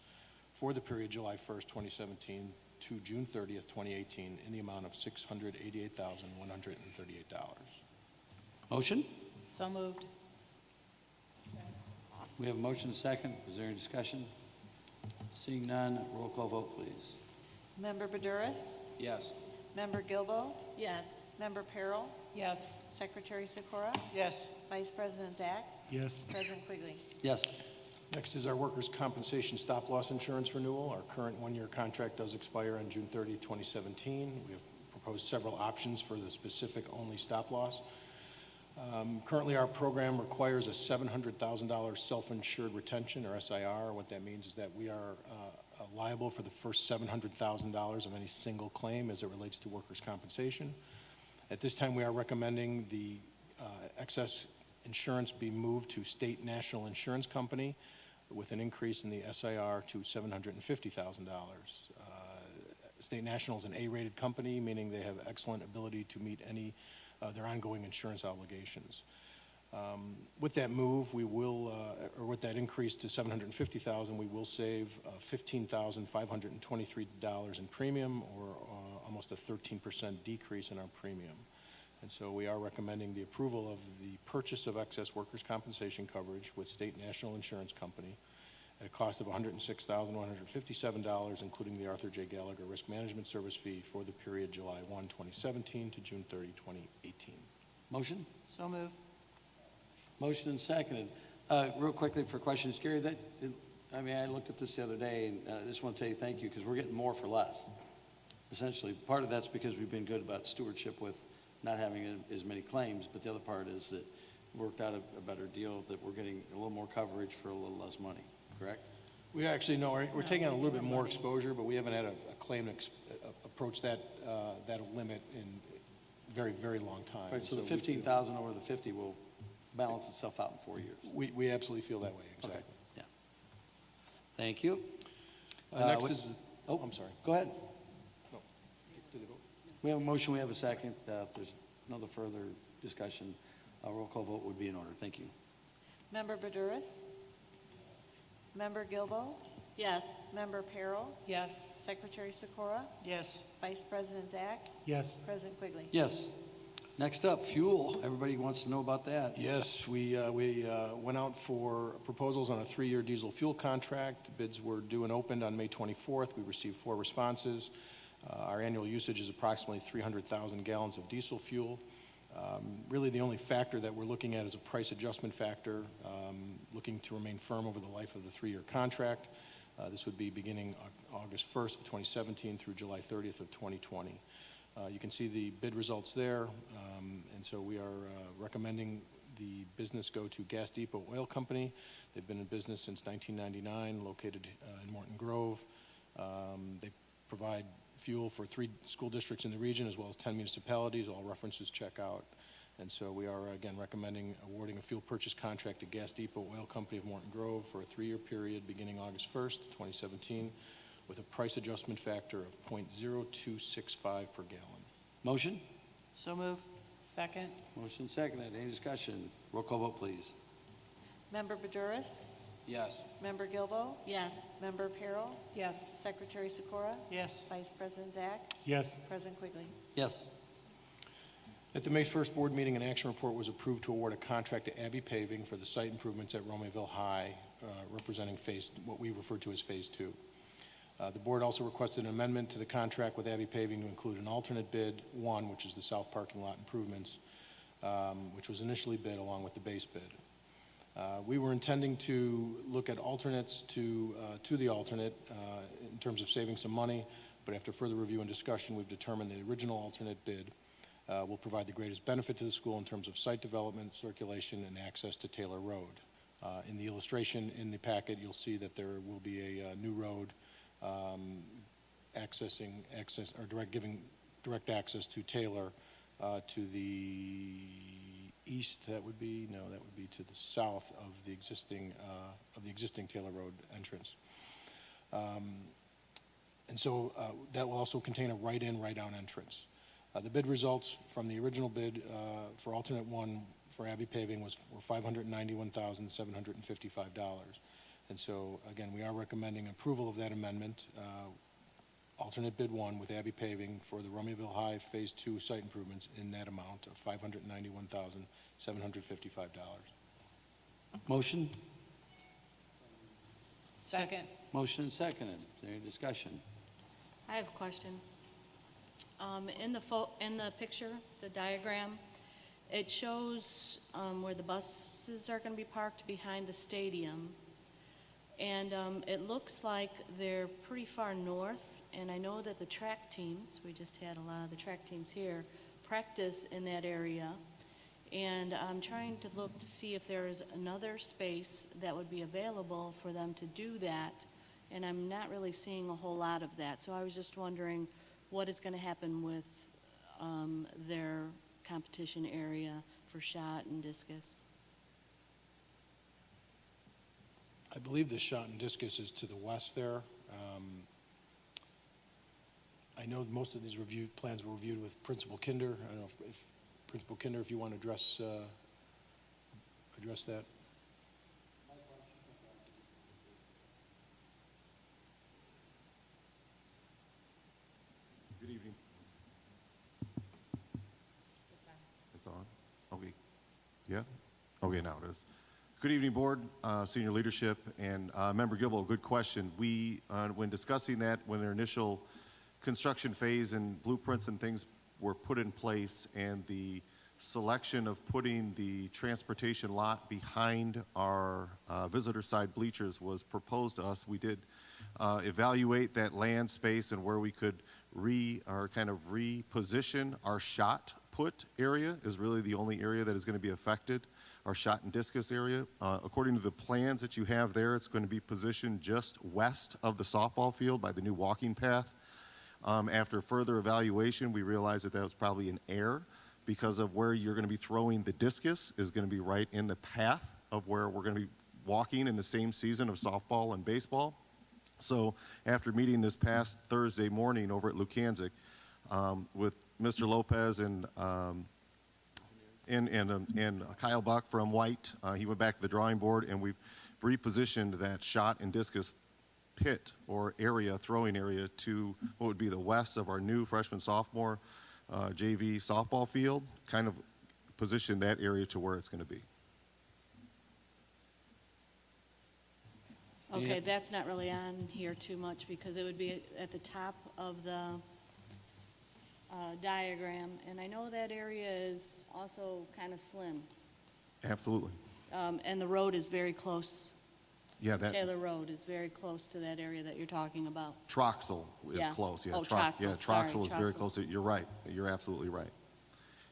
for the period July 1st, 2017 to June 30th, 2018 in the amount of $688,138. Motion? So moved. We have a motion and a second. Is there any discussion? Seeing none, roll call vote, please. Member Badouris? Yes. Member Gilbo? Yes. Member Peril? Yes. Secretary Sikora? Yes. Vice President Zach? Yes. President Quigley? Yes. Next is our workers' compensation stop-loss insurance renewal. Our current one-year contract does expire on June 30th, 2017. We have proposed several options for the specific only stop-loss. Currently, our program requires a $700,000 self-insured retention, or SIR. What that means is that we are liable for the first $700,000 of any single claim as it relates to workers' compensation. At this time, we are recommending the excess insurance be moved to State National Insurance Company with an increase in the SIR to $750,000. State National is an A-rated company, meaning they have excellent ability to meet any their ongoing insurance obligations. With that move, we will, or with that increase to $750,000, we will save $15,523 in premium, or almost a 13% decrease in our premium. And so we are recommending the approval of the purchase of excess workers' compensation coverage with State National Insurance Company at a cost of $106,157, including the Arthur J. Gallagher Risk Management Service fee for the period July 1, 2017 to June 30, 2018. Motion? So moved. Motion and seconded. Real quickly for questions, Gary, I looked at this the other day, and I just want to tell you thank you, because we're getting more for less. Essentially, part of that's because we've been good about stewardship with not having as many claims, but the other part is that we worked out a better deal, that we're getting a little more coverage for a little less money, correct? We actually know, we're taking on a little bit more exposure, but we haven't had a claim approach that limit in very, very long time. Right, so the 15,000 over the 50 will balance itself out in 4 years. We absolutely feel that way, exactly. Okay, yeah. Thank you. Next is, I'm sorry. Go ahead. No. Did they vote? We have a motion, we have a second. If there's no further discussion, a roll call vote would be in order. Thank you. Member Badouris? Member Gilbo? Yes. Member Peril? Yes. Secretary Sikora? Yes. Vice President Zach? Yes. President Quigley? Yes. Next up, fuel. Everybody wants to know about that. Yes, we went out for proposals on a 3-year diesel fuel contract. Bids were due and opened on May 24th. We received 4 responses. Our annual usage is approximately 300,000 gallons of diesel fuel. Really, the only factor that we're looking at is a price adjustment factor, looking to remain firm over the life of the 3-year contract. This would be beginning August 1st of 2017 through July 30th of 2020. You can see the bid results there, and so we are recommending the business go to Gas Depot Oil Company. They've been in business since 1999, located in Morton Grove. They provide fuel for 3 school districts in the region, as well as 10 municipalities. All references check out. And so we are, again, recommending awarding a fuel purchase contract to Gas Depot Oil Company of Morton Grove for a 3-year period beginning August 1st, 2017, with a price adjustment factor of .0265 per gallon. Motion? So moved. Second. Motion seconded. Any discussion? Roll call vote, please. Member Badouris? Yes. Member Gilbo? Yes. Member Peril? Yes. Secretary Sikora? Yes. Vice President Zach? Yes. President Quigley? Yes. At the May 1st board meeting, an action report was approved to award a contract to Abbey Paving for the site improvements at Romeoville High, representing what we refer to as Phase 2. The board also requested an amendment to the contract with Abbey Paving to include an alternate bid, 1, which is the south parking lot improvements, which was initially bid along with the base bid. We were intending to look at alternates to the alternate in terms of saving some money. but after further review and discussion, we've determined the original alternate bid will provide the greatest benefit to the school in terms of site development, circulation, and access to Taylor Road. In the illustration in the packet, you'll see that there will be a new road giving direct access to Taylor to the east. That would be to the south of the existing Taylor Road entrance. And so that will also contain a right-in, right-out entrance. The bid results from the original bid for alternate one for Abbey Paving were $591,755. And so, again, we are recommending approval of that amendment, alternate bid one with Abbey Paving for the Romeoville High Phase 2 site improvements in that amount of $591,755. Motion? Second. Motion and seconded. Is there any discussion? I have a question. In the picture, the diagram, it shows where the buses are going to be parked behind the stadium. And it looks like they're pretty far north. And I know that the track teams, we just had a lot of the track teams here, practice in that area. And I'm trying to look to see if there is another space that would be available for them to do that. And I'm not really seeing a whole lot of that. So I was just wondering what is going to happen with their competition area for shot and discus. I believe the shot and discus is to the west there. I know most of these plans were reviewed with Principal Kinder. I don't know if Principal Kinder, if you want to address that. Good evening. It's on? Okay. Yeah? Okay, now it is. Good evening, Board, senior leadership, and Member Gilbo, good question. We, when discussing that, when their initial construction phase and blueprints and things were put in place and the selection of putting the transportation lot behind our visitor side bleachers was proposed to us, we did evaluate that land space and where we could reposition our shot put area is really the only area that is going to be affected, our shot and discus area. According to the plans that you have there, it's going to be positioned just west of the softball field by the new walking path. After further evaluation, we realized that that was probably an error because of where you're going to be throwing the discus is going to be right in the path of where we're going to be walking in the same season of softball and baseball. So after meeting this past Thursday morning over at Lukanzik with Mr. Lopez and Kyle Buck from White, he went back to the drawing board and we've repositioned that shot and discus pit or area, throwing area, to what would be the west of our new freshman-sophomore JV softball field, kind of position that area to where it's going to be. Okay, that's not really on here too much because it would be at the top of the diagram, and I know that area is also kind of slim. Absolutely. And the road is very close. Yeah, that Taylor Road is very close to that area that you're talking about. Troxel is Yeah. close. Yeah, Oh, Troxel, yeah, sorry, Troxel is very Troxel. close. You're right. You're absolutely right.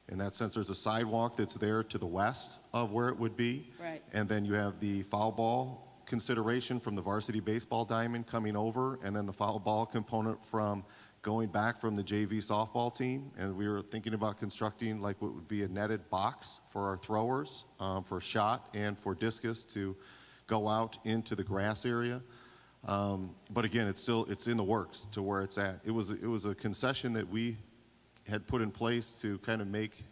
In that sense, there's a sidewalk that's there to the west of where it would be. Right. And then you have the foul ball consideration from the varsity baseball diamond coming over, and then the foul ball component from going back from the JV softball team. And we were thinking about constructing like what would be a netted box for our throwers, for shot and for discus to go out into the grass area. But again, it's in the works to where it's at. It was a concession that we had put in place to kind of make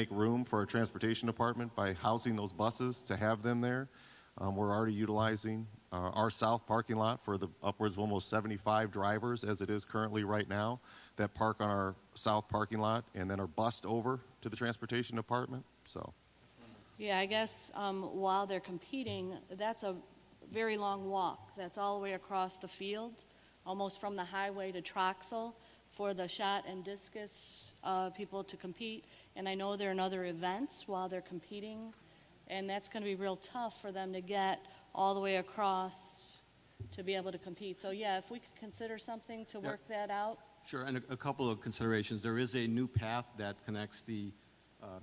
room for our transportation department by housing those buses to have them there. We're already utilizing our south parking lot for the upwards of almost 75 drivers as it is currently right now that park on our south parking lot and then are bussed over to the transportation department. So. Yeah, I guess while they're competing, that's a very long walk. That's all the way across the field, almost from the highway to Troxel for the shot and discus people to compete. And I know they're in other events while they're competing, and that's going to be real tough for them to get all the way across to be able to compete. So yeah, if we could consider something to work that out. Sure, and a couple of considerations. There is a new path that connects the,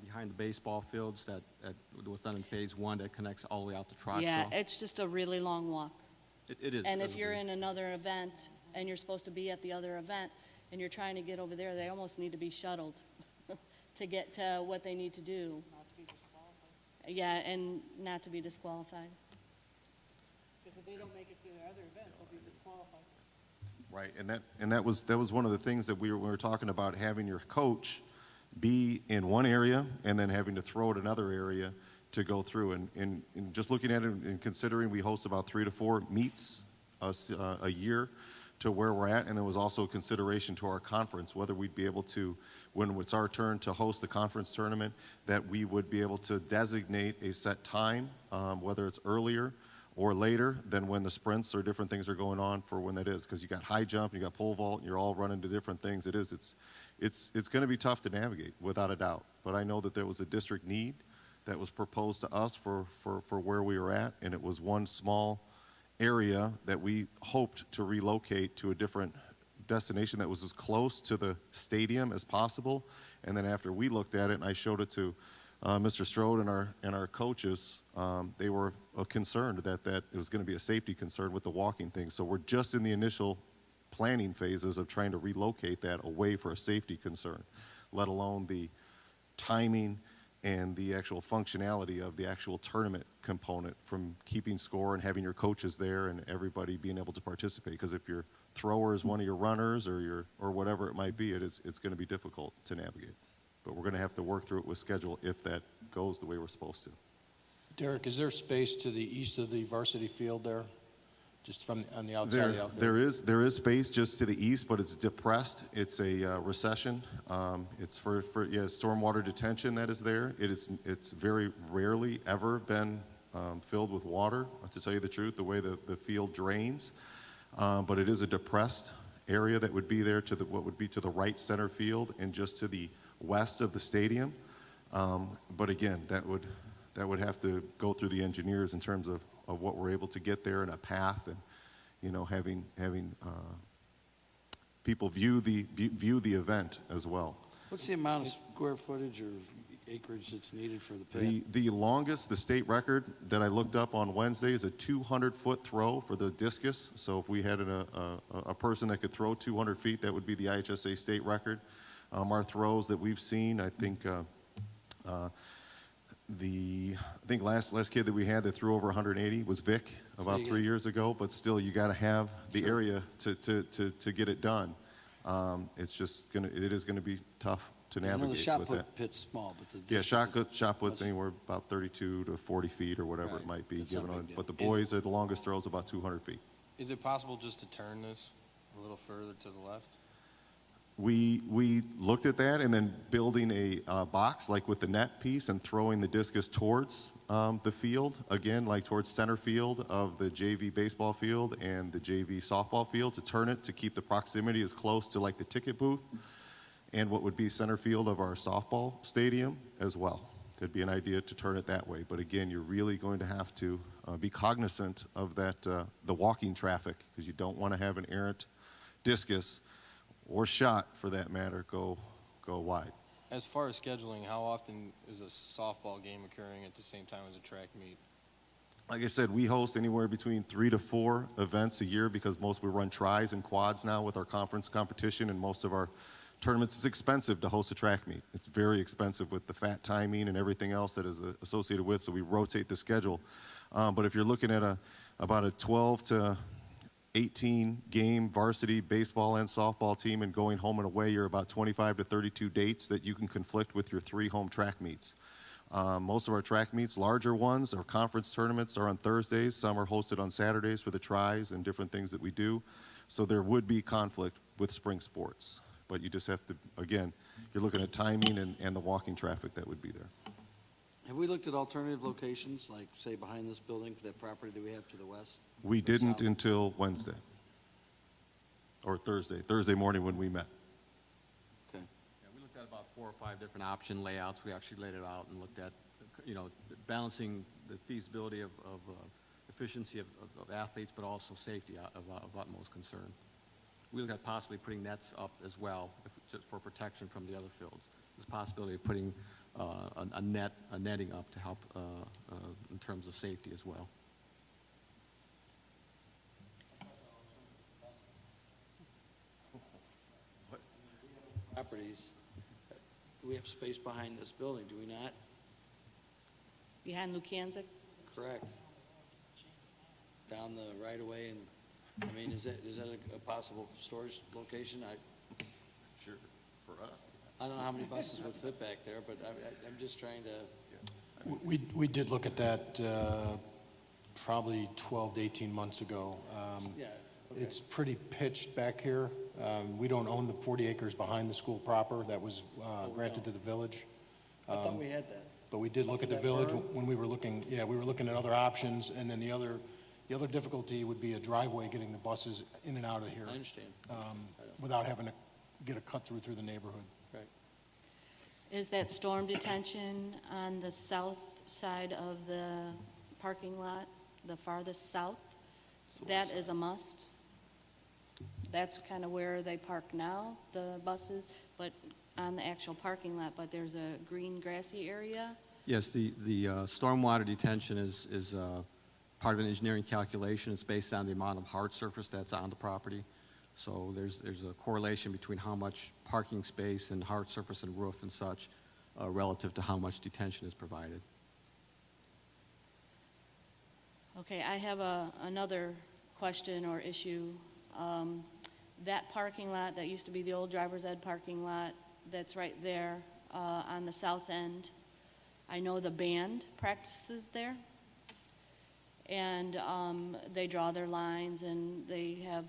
behind the baseball fields that was done in Phase 1 that connects all the way out to Troxel. Yeah, it's just a really long walk. It is. And if it you're is. in another event and you're supposed to be at the other event and you're trying to get over there, they almost need to be shuttled to get to what they need to do. Not to be disqualified. Yeah, and not to be disqualified. Because if they don't make it to their other event, they'll be disqualified. Right, and that was one of the things that we were talking about, having your coach be in one area and then having to throw it another area to go through. And just looking at it and considering we host about 3 to 4 meets a year to where we're at, and there was also a consideration to our conference, whether we'd be able to, when it's our turn to host the conference tournament, that we would be able to designate a set time, whether it's earlier or later than when the sprints or different things are going on for when that is, because you got high jump, you got pole vault, and you're all running to different things. It's going to be tough to navigate, without a doubt. But I know that there was a district need that was proposed to us for where we were at, and it was one small area that we hoped to relocate to a different destination that was as close to the stadium as possible. And then after we looked at it, and I showed it to Mr. Strode and our coaches, they were concerned that it was going to be a safety concern with the walking thing. So we're just in the initial planning phases of trying to relocate that away for a safety concern, let alone the timing and the actual functionality of the actual tournament component, from keeping score and having your coaches there and everybody being able to participate. Because if your thrower is one of your runners or whatever it might be, it's going to be difficult to navigate. But we're going to have to work through it with schedule if that goes the way we're supposed to. Derek, is there space to the east of the varsity field there? Just on the outside of the outfield? There is space just to the east, but it's depressed. It's a recession. It's for stormwater detention that is there. It's very rarely ever been filled with water, to tell you the truth, the way the field drains. But it is a depressed area that would be there to what would be to the right center field and just to the west of the stadium. But again, that would have to go through the engineers in terms of what we're able to get there and a path, and having people view the event as well. What's the amount of square footage or acreage that's needed for the pit? The longest, the state record that I looked up on Wednesday is a 200-foot throw for the discus. So if we had a person that could throw 200 feet, that would be the IHSA state record. Our throws that we've seen, I think last kid that we had that threw over 180 was Vic about 3 years ago. But still, you got to have the area to get it done. It is gonna be tough to navigate. I know the shot with put that. pit's small, but the Yeah, distance shot put's anywhere about 32 to 40 feet or whatever Right. it might be. That's not a big deal. But the boys are the longest throws about 200 feet. Is it possible just to turn this a little further to the left? We looked at that, and then building a box like with the net piece and throwing the discus towards the field, again, like towards center field of the JV baseball field and the JV softball field, to turn it to keep the proximity as close to like the ticket booth and what would be center field of our softball stadium as well. Could be an idea to turn it that way. But again, you're really going to have to be cognizant of that, the walking traffic, because you don't want to have an errant discus or shot, for that matter, go wide. As far as scheduling, how often is a softball game occurring at the same time as a track meet? Like I said, we host anywhere between 3 to 4 events a year, because we run tries and quads now with our conference competition, and most of our tournaments. It's expensive to host a track meet. It's very expensive with the fat timing and everything else that is associated with, so we rotate the schedule. But if you're looking at about a 12 to 18 game varsity baseball and softball team, and going home and away, you're about 25 to 32 dates that you can conflict with your 3 home track meets. Most of our track meets, larger ones, our conference tournaments are on Thursdays. Some are hosted on Saturdays for the tries and different things that we do. So there would be conflict with spring sports. But you just have to, again, you're looking at timing and the walking traffic that would be there. Have we looked at alternative locations, like, say, behind this building, for that property that we have to the west? We didn't until Wednesday or Thursday morning when we met. Okay. Yeah, we looked at about 4 or 5 different option layouts. We actually laid it out and looked at, balancing the feasibility of efficiency of athletes, but also safety of utmost concern. We look at possibly putting nets up as well, just for protection from the other fields. There's a possibility of putting a netting up to help in terms of safety as well. Properties, we have space behind this building, do we not? Behind Lukanzik? Correct. Down the right of way, and, I mean, is that a possible storage location? Sure, for us. I don't know how many buses would fit back there, but I'm just trying to. We did look at that probably 12 to 18 months ago. Yeah, okay. It's pretty pitched back here. We don't own the 40 acres behind the school proper. That was granted to the village. I thought we had that. But we did look at the That village berm? when we were looking, we were looking at other options, and then the other difficulty would be a driveway getting the buses in and out of here. I understand. Without having to get a cut through the neighborhood. Right. Is that storm detention on the south side of the parking lot, the farthest south? That is a must? That's kind of where they park now, the buses, but on the actual parking lot, but there's a green grassy area? Yes, the stormwater detention is part of an engineering calculation. It's based on the amount of hard surface that's on the property. So there's a correlation between how much parking space and hard surface and roof and such relative to how much detention is provided. Okay, I have another question or issue. That parking lot that used to be the old driver's ed parking lot, that's right there on the south end. I know the band practices there, and they draw their lines, and they have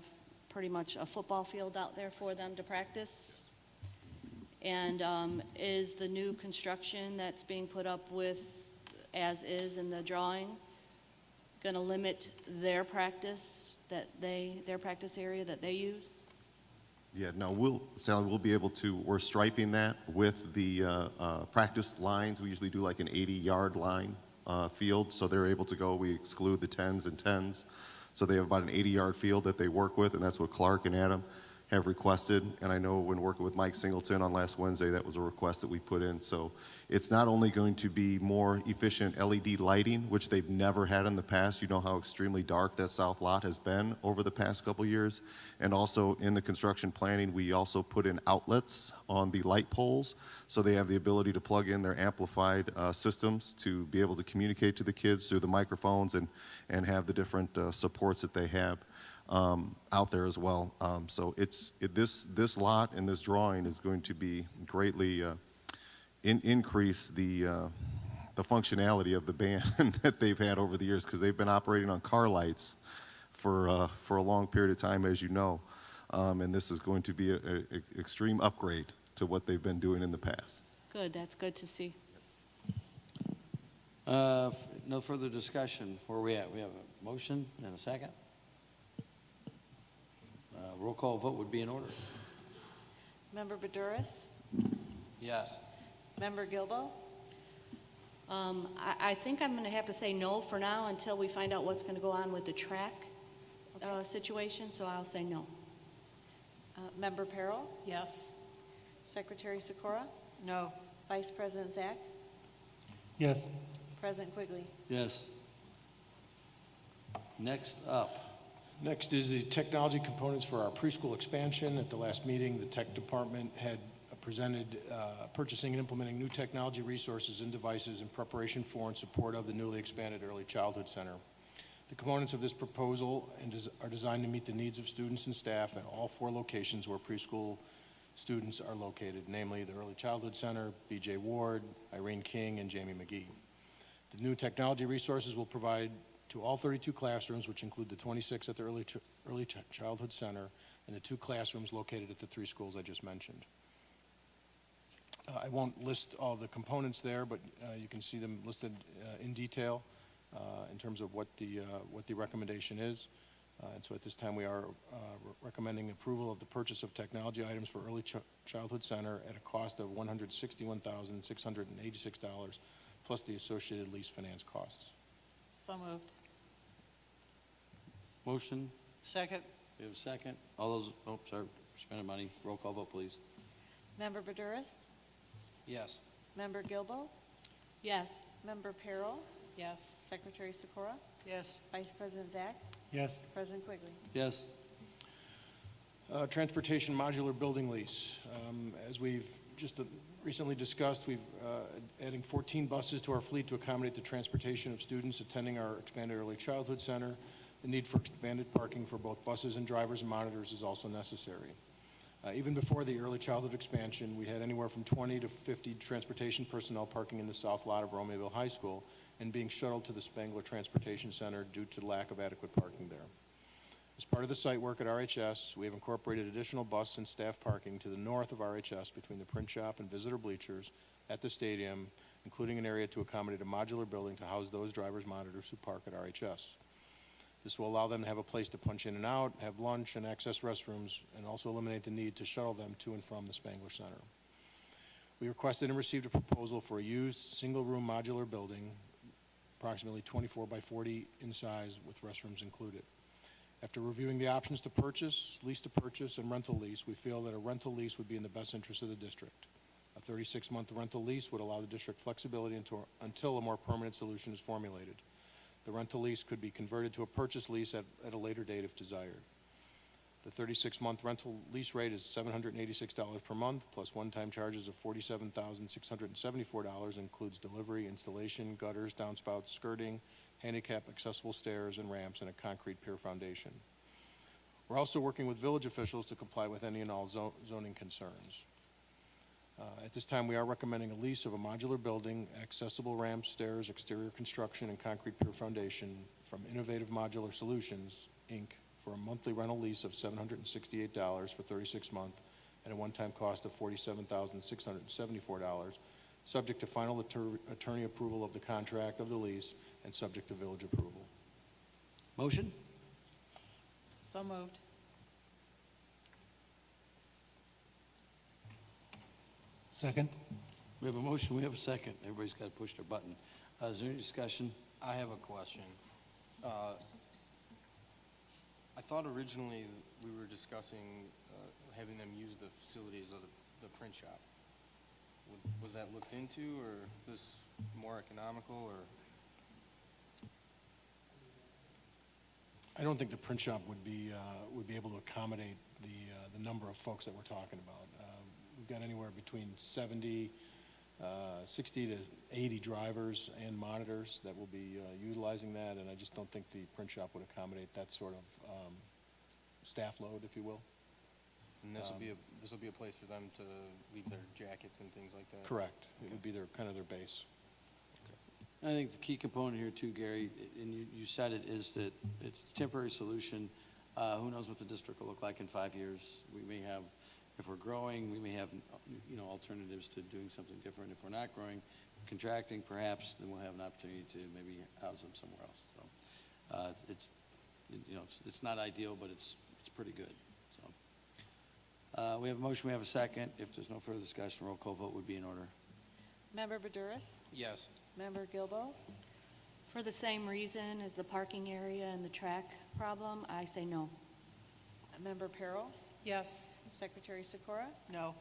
pretty much a football field out there for them to practice. And is the new construction that's being put up with, as is in the drawing, going to limit their practice, their practice area that they use? Yeah, no, Sally, we'll be able to, we're striping that with the practice lines. We usually do like an 80-yard line field, so they're able to go. We exclude the 10s and 10s. So they have about an 80-yard field that they work with, and that's what Clark and Adam have requested. And I know when working with Mike Singleton on last Wednesday, that was a request that we put in. So it's not only going to be more efficient LED lighting, which they've never had in the past. You know how extremely dark that south lot has been over the past couple years. And also in the construction planning, we also put in outlets on the light poles, so they have the ability to plug in their amplified systems to be able to communicate to the kids through the microphones and have the different supports that they have out there as well. So this lot and this drawing is going to be greatly increase the functionality of the band that they've had over the years, because they've been operating on car lights for a long period of time, as you know. And this is going to be an extreme upgrade to what they've been doing in the past. Good, that's good to see. No further discussion. Where are we at? We have a motion and a second. Roll call vote would be in order. Member Badouris? Yes. Member Gilbo? I think I'm going to have to say no for now until we find out what's going to go on with the track situation, so I'll say no. Member Peril? Yes. Secretary Sikora? No. Vice President Zach? Yes. President Quigley? Yes. Next up. Next is the technology components for our preschool expansion. At the last meeting, the tech department had presented purchasing and implementing new technology resources and devices in preparation for and support of the newly expanded Early Childhood Center. The components of this proposal are designed to meet the needs of students and staff at all 4 locations where preschool students are located, namely the Early Childhood Center, B.J. Ward, Irene King, and Jamie McGee. The new technology resources will provide to all 32 classrooms, which include the 26 at the Early Childhood Center and the 2 classrooms located at the 3 schools I just mentioned. I won't list all the components there, but you can see them listed in detail in terms of what the recommendation is. And so at this time, we are recommending approval of the purchase of technology items for Early Childhood Center at a cost of $161,686, plus the associated lease finance costs. So moved. Motion, Second. we have a second. All those, oh, sorry, spending money. Roll call vote, please. Member Budouris? Yes. Member Gilbo? Yes. Member Peril? Yes. Secretary Sikora? Yes. Vice President Zach? Yes. President Quigley? Yes. Transportation modular building lease. As we've just recently discussed, we've adding 14 buses to our fleet to accommodate the transportation of students attending our expanded early childhood center. The need for expanded parking for both buses and drivers and monitors is also necessary. Even before the early childhood expansion, we had anywhere from 20 to 50 transportation personnel parking in the south lot of Romeoville High School and being shuttled to the Spangler Transportation Center due to lack of adequate parking there. As part of the site work at RHS, we have incorporated additional bus and staff parking to the north of RHS between the print shop and visitor bleachers at the stadium, including an area to accommodate a modular building to house those drivers monitors who park at RHS. This will allow them to have a place to punch in and out, have lunch, and access restrooms, and also eliminate the need to shuttle them to and from the Spangler Center. We requested and received a proposal for a used single-room modular building, approximately 24 by 40 in size, with restrooms included. After reviewing the options to purchase, lease to purchase, and rental lease, we feel that a rental lease would be in the best interest of the district. A 36-month rental lease would allow the district flexibility until a more permanent solution is formulated. The rental lease could be converted to a purchase lease at a later date if desired. The 36-month rental lease rate is $786 per month, plus one-time charges of $47,674, includes delivery, installation, gutters, downspouts, skirting, handicap accessible stairs and ramps, and a concrete pier foundation. We're also working with village officials to comply with any and all zoning concerns. At this time, we are recommending a lease of a modular building, accessible ramps, stairs, exterior construction, and concrete pier foundation from Innovative Modular Solutions, Inc., for a monthly rental lease of $768 for 36 months at a one-time cost of $47,674, subject to final attorney approval of the contract of the lease and subject to village approval. Motion? So moved. Second. We have a motion, we have a second. Everybody's got to push their button. Is there any discussion? I have a question. I thought originally we were discussing having them use the facilities of the print shop. Was that looked into, or this more economical, or? I don't think the print shop would be able to accommodate the number of folks that we're talking about. We've got anywhere between 60 to 80 drivers and monitors that will be utilizing that, and I just don't think the print shop would accommodate that sort of staff load, if you will. And this will be a place for them to leave their jackets and things like that? Correct. It would be kind of their base. I think the key component here too, Gary, and you said it, is that it's a temporary solution. Who knows what the district will look like in 5 years? We may have, if we're growing, we may have, alternatives to doing something different. If we're not growing, contracting perhaps, then we'll have an opportunity to maybe house them somewhere else. So it's not ideal, but it's pretty good. So we have a motion, we have a second. If there's no further discussion, roll call vote would be in order. Member Budouris? Yes. Member Gilbo? For the same reason as the parking area and the track problem, I say no. Member Peril? Yes. Secretary Sikora? No.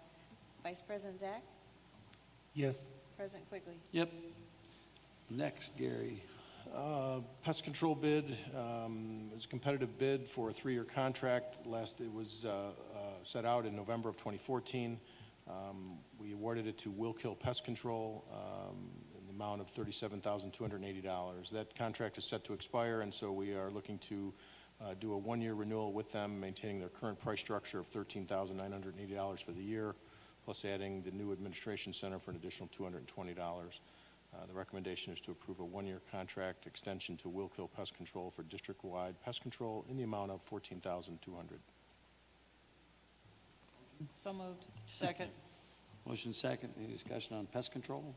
Vice President Zach? Yes. President Quigley? Yep. Next, Gary. Pest control bid is a competitive bid for a 3-year contract. It was set out in November of 2014. We awarded it to Will Kill Pest Control in the amount of $37,280. That contract is set to expire, and so we are looking to do a 1-year renewal with them, maintaining their current price structure of $13,980 for the year, plus adding the new administration center for an additional $220. The recommendation is to approve a 1-year contract extension to Will Kill Pest Control for district-wide pest control in the amount of $14,200. So moved. Second. Motion second. Any discussion on pest control?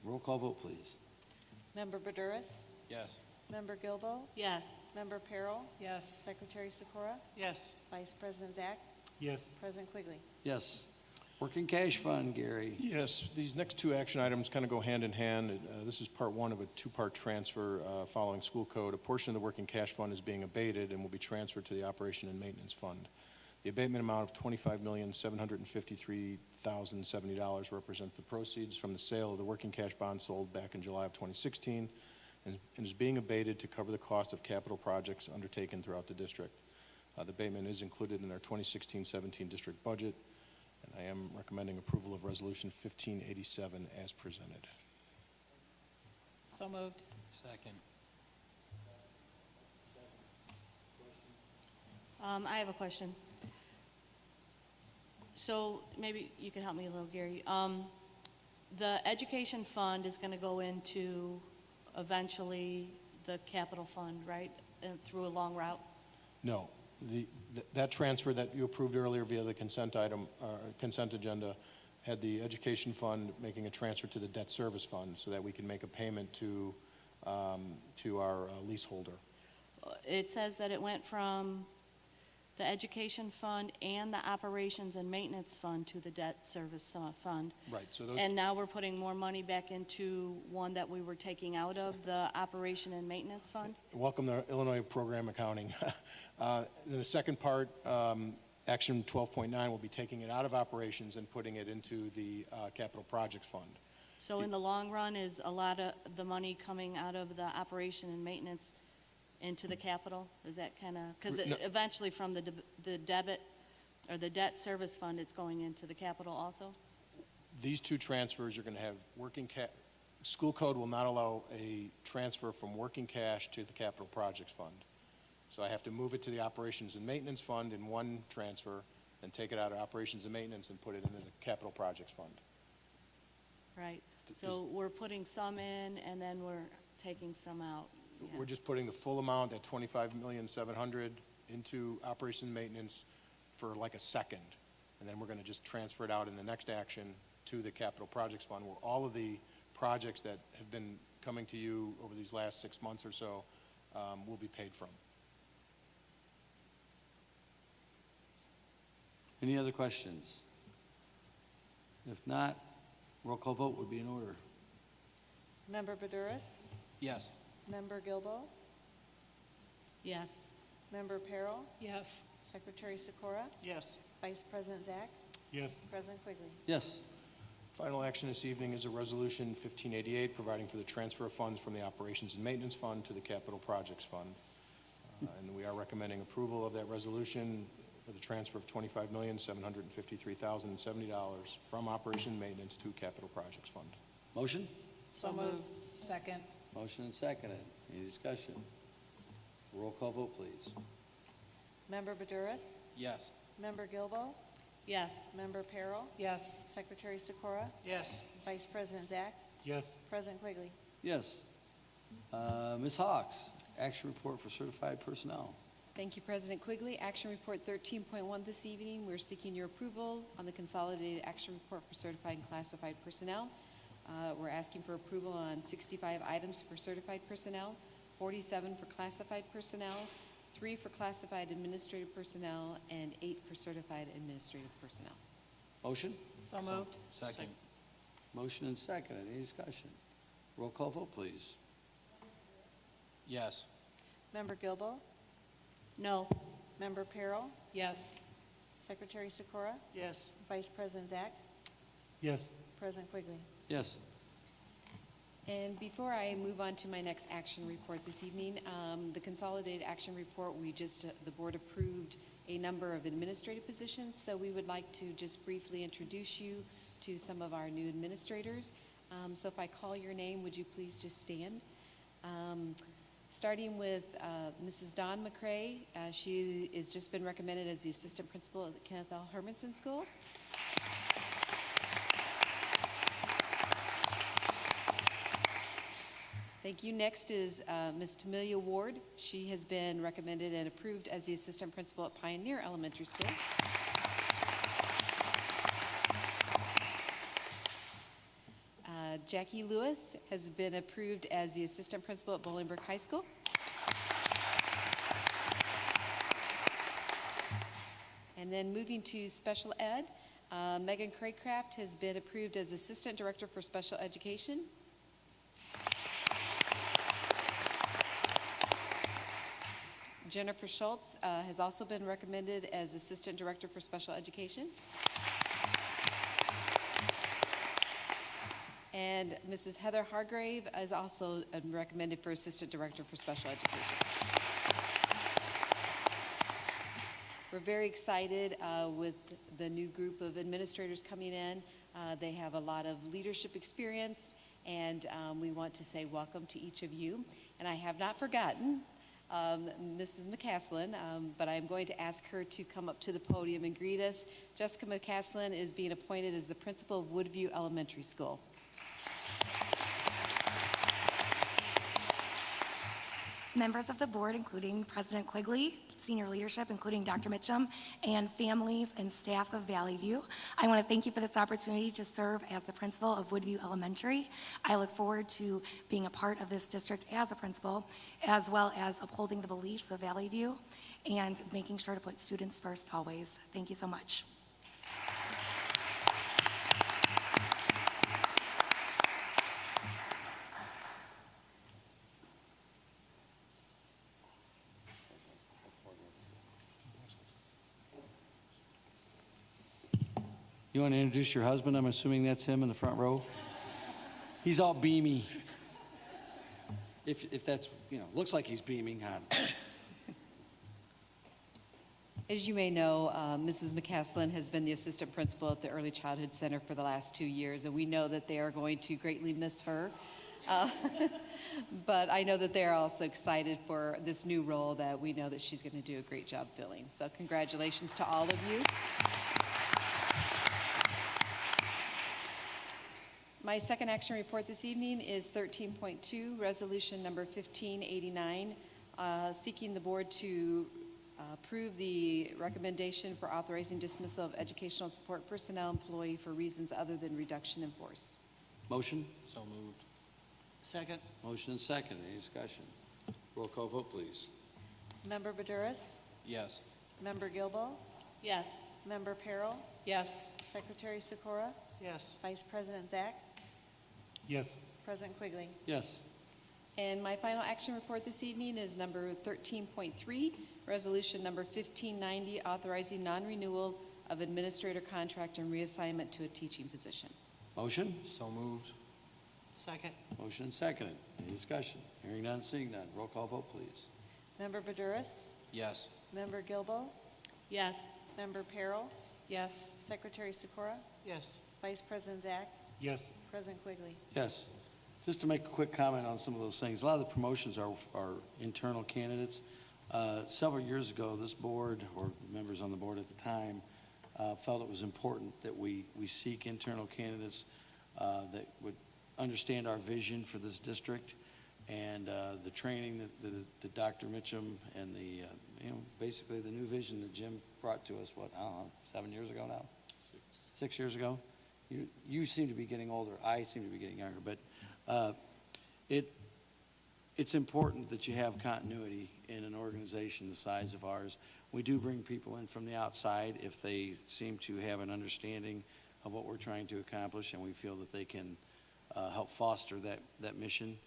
Roll call vote, please. Member Budouris? Yes. Member Gilbo? Yes. Member Peril? Yes. Secretary Sikora? Yes. Vice President Zach? Yes. President Quigley? Yes. Working cash fund, Gary. Yes, these next two action items kind of go hand in hand. This is part one of a two-part transfer following school code. A portion of the working cash fund is being abated and will be transferred to the operation and maintenance fund. The abatement amount of $25,753,070 represents the proceeds from the sale of the working cash bond sold back in July of 2016 and is being abated to cover the cost of capital projects undertaken throughout the district. The abatement is included in our 2016-17 district budget, and I am recommending approval of Resolution 1587 as presented. So moved. Second. I have a question. So maybe you can help me a little, Gary. The education fund is going to go into eventually the capital fund, right? Through a long route? No. That transfer that you approved earlier via the consent agenda had the education fund making a transfer to the debt service fund so that we can make a payment to our leaseholder. It says that it went from the education fund and the operations and maintenance fund to the debt service fund. Right, so those. And now we're putting more money back into one that we were taking out of the operation and maintenance fund? Welcome to Illinois program accounting. In the second part, action 12.9 will be taking it out of operations and putting it into the capital projects fund. So in the long run, is a lot of the money coming out of the operation and maintenance into the capital? Is that kind of, because No. eventually from the debit or the debt service fund, it's going into the capital also? These two transfers are going to have school code will not allow a transfer from working cash to the capital projects fund. So I have to move it to the operations and maintenance fund in one transfer and take it out of operations and maintenance and put it into the capital projects fund. Right. So we're putting some in and then we're taking some out. Yeah. We're just putting the full amount at $25,700,000 into operation and maintenance for like a second. And then we're going to just transfer it out in the next action to the capital projects fund where all of the projects that have been coming to you over these last 6 months or so will be paid from. Any other questions? If not, roll call vote would be in order. Member Badouris? Yes. Member Gilbo? Yes. Member Peril? Yes. Secretary Sikora? Yes. Vice President Zach? Yes. President Quigley? Yes. Final action this evening is a resolution 1588 providing for the transfer of funds from the operations and maintenance fund to the capital projects fund. And we are recommending approval of that resolution for the transfer of $25,753,070 from operation and maintenance to capital projects fund. Motion? So moved. Second. Motion and seconded. Any discussion? Roll call vote, please. Member Badouris? Yes. Member Gilbo? Yes. Member Peril? Yes. Secretary Sikora? Yes. Vice President Zach? Yes. President Quigley? Yes. Ms. Hawks, action report for certified personnel. Thank you, President Quigley. Action Report 13.1 this evening. We're seeking your approval on the Consolidated Action Report for Certified and Classified Personnel. We're asking for approval on 65 items for certified personnel, 47 for classified personnel, 3 for classified administrative personnel, and 8 for certified administrative personnel. Motion? So moved. Second. Motion and seconded. Any discussion? Roll call vote, please. Yes. Member Gilbo? No. Member Peril? Yes. Secretary Sikora? Yes. Vice President Zach? Yes. President Quigley? Yes. And before I move on to my next action report this evening, the Consolidated Action Report, the board approved a number of administrative positions, so we would like to just briefly introduce you to some of our new administrators. So if I call your name, would you please just stand? Starting with Mrs. Dawn McCrae. She has just been recommended as the assistant principal at the Kenneth L. Hermanson School. Thank you. Next is Ms. Tamilia Ward. She has been recommended and approved as the assistant principal at Pioneer Elementary School. Jackie Lewis has been approved as the assistant principal at Bolingbrook High School. And then moving to special ed, Megan Craycraft has been approved as Assistant Director for Special Education. Jennifer Schultz has also been recommended as Assistant Director for Special Education. And Mrs. Heather Hargrave is also recommended for Assistant Director for Special Education. We're very excited with the new group of administrators coming in. They have a lot of leadership experience, and we want to say welcome to each of you. And I have not forgotten Mrs. McCaslin, but I'm going to ask her to come up to the podium and greet us. Jessica McCaslin is being appointed as the principal of Woodview Elementary School. Members of the board, including President Quigley, senior leadership, including Dr. Mitchum, and families and staff of Valley View, I want to thank you for this opportunity to serve as the principal of Woodview Elementary. I look forward to being a part of this district as a principal, as well as upholding the beliefs of Valley View and making sure to put students first always. Thank you so much. You want to introduce your husband? I'm assuming that's him in the front row. He's all beamy. If that's, looks like he's beaming on. As you may know, Mrs. McCaslin has been the assistant principal at the Early Childhood Center for the last 2 years, and we know that they are going to greatly miss her. But I know that they're also excited for this new role that we know that she's going to do a great job filling. So congratulations to all of you. My second action report this evening is 13.2, resolution number 1589, seeking the board to approve the recommendation for authorizing dismissal of educational support personnel employee for reasons other than reduction in force. Motion? So moved. Second. Motion and second. Any discussion? Roll call vote, please. Member Badouris? Yes. Member Gilbo? Yes. Member Peril? Yes. Secretary Sikora? Yes. Vice President Zach? Yes. President Quigley? Yes. And my final action report this evening is number 13.3, resolution number 1590, authorizing non-renewal of administrator contract and reassignment to a teaching position. Motion? So moved. Second. Motion and second. Any discussion? Hearing none, seeing none. Roll call vote, please. Member Badouris? Yes. Member Gilbo? Yes. Member Peril? Yes. Secretary Sikora? Yes. Vice President Zach? Yes. President Quigley? Yes. Just to make a quick comment on some of those things, a lot of the promotions are internal candidates. Several years ago, this board, or members on the board at the time, felt it was important that we seek internal candidates that would understand our vision for this district and the training that Dr. Mitchum and basically the new vision that Jim brought to us, I don't know, 7 years ago now? 6 years ago? You seem to be getting older. I seem to be getting younger. But it's important that you have continuity in an organization the size of ours. We do bring people in from the outside if they seem to have an understanding of what we're trying to accomplish, and we feel that they can help foster that mission.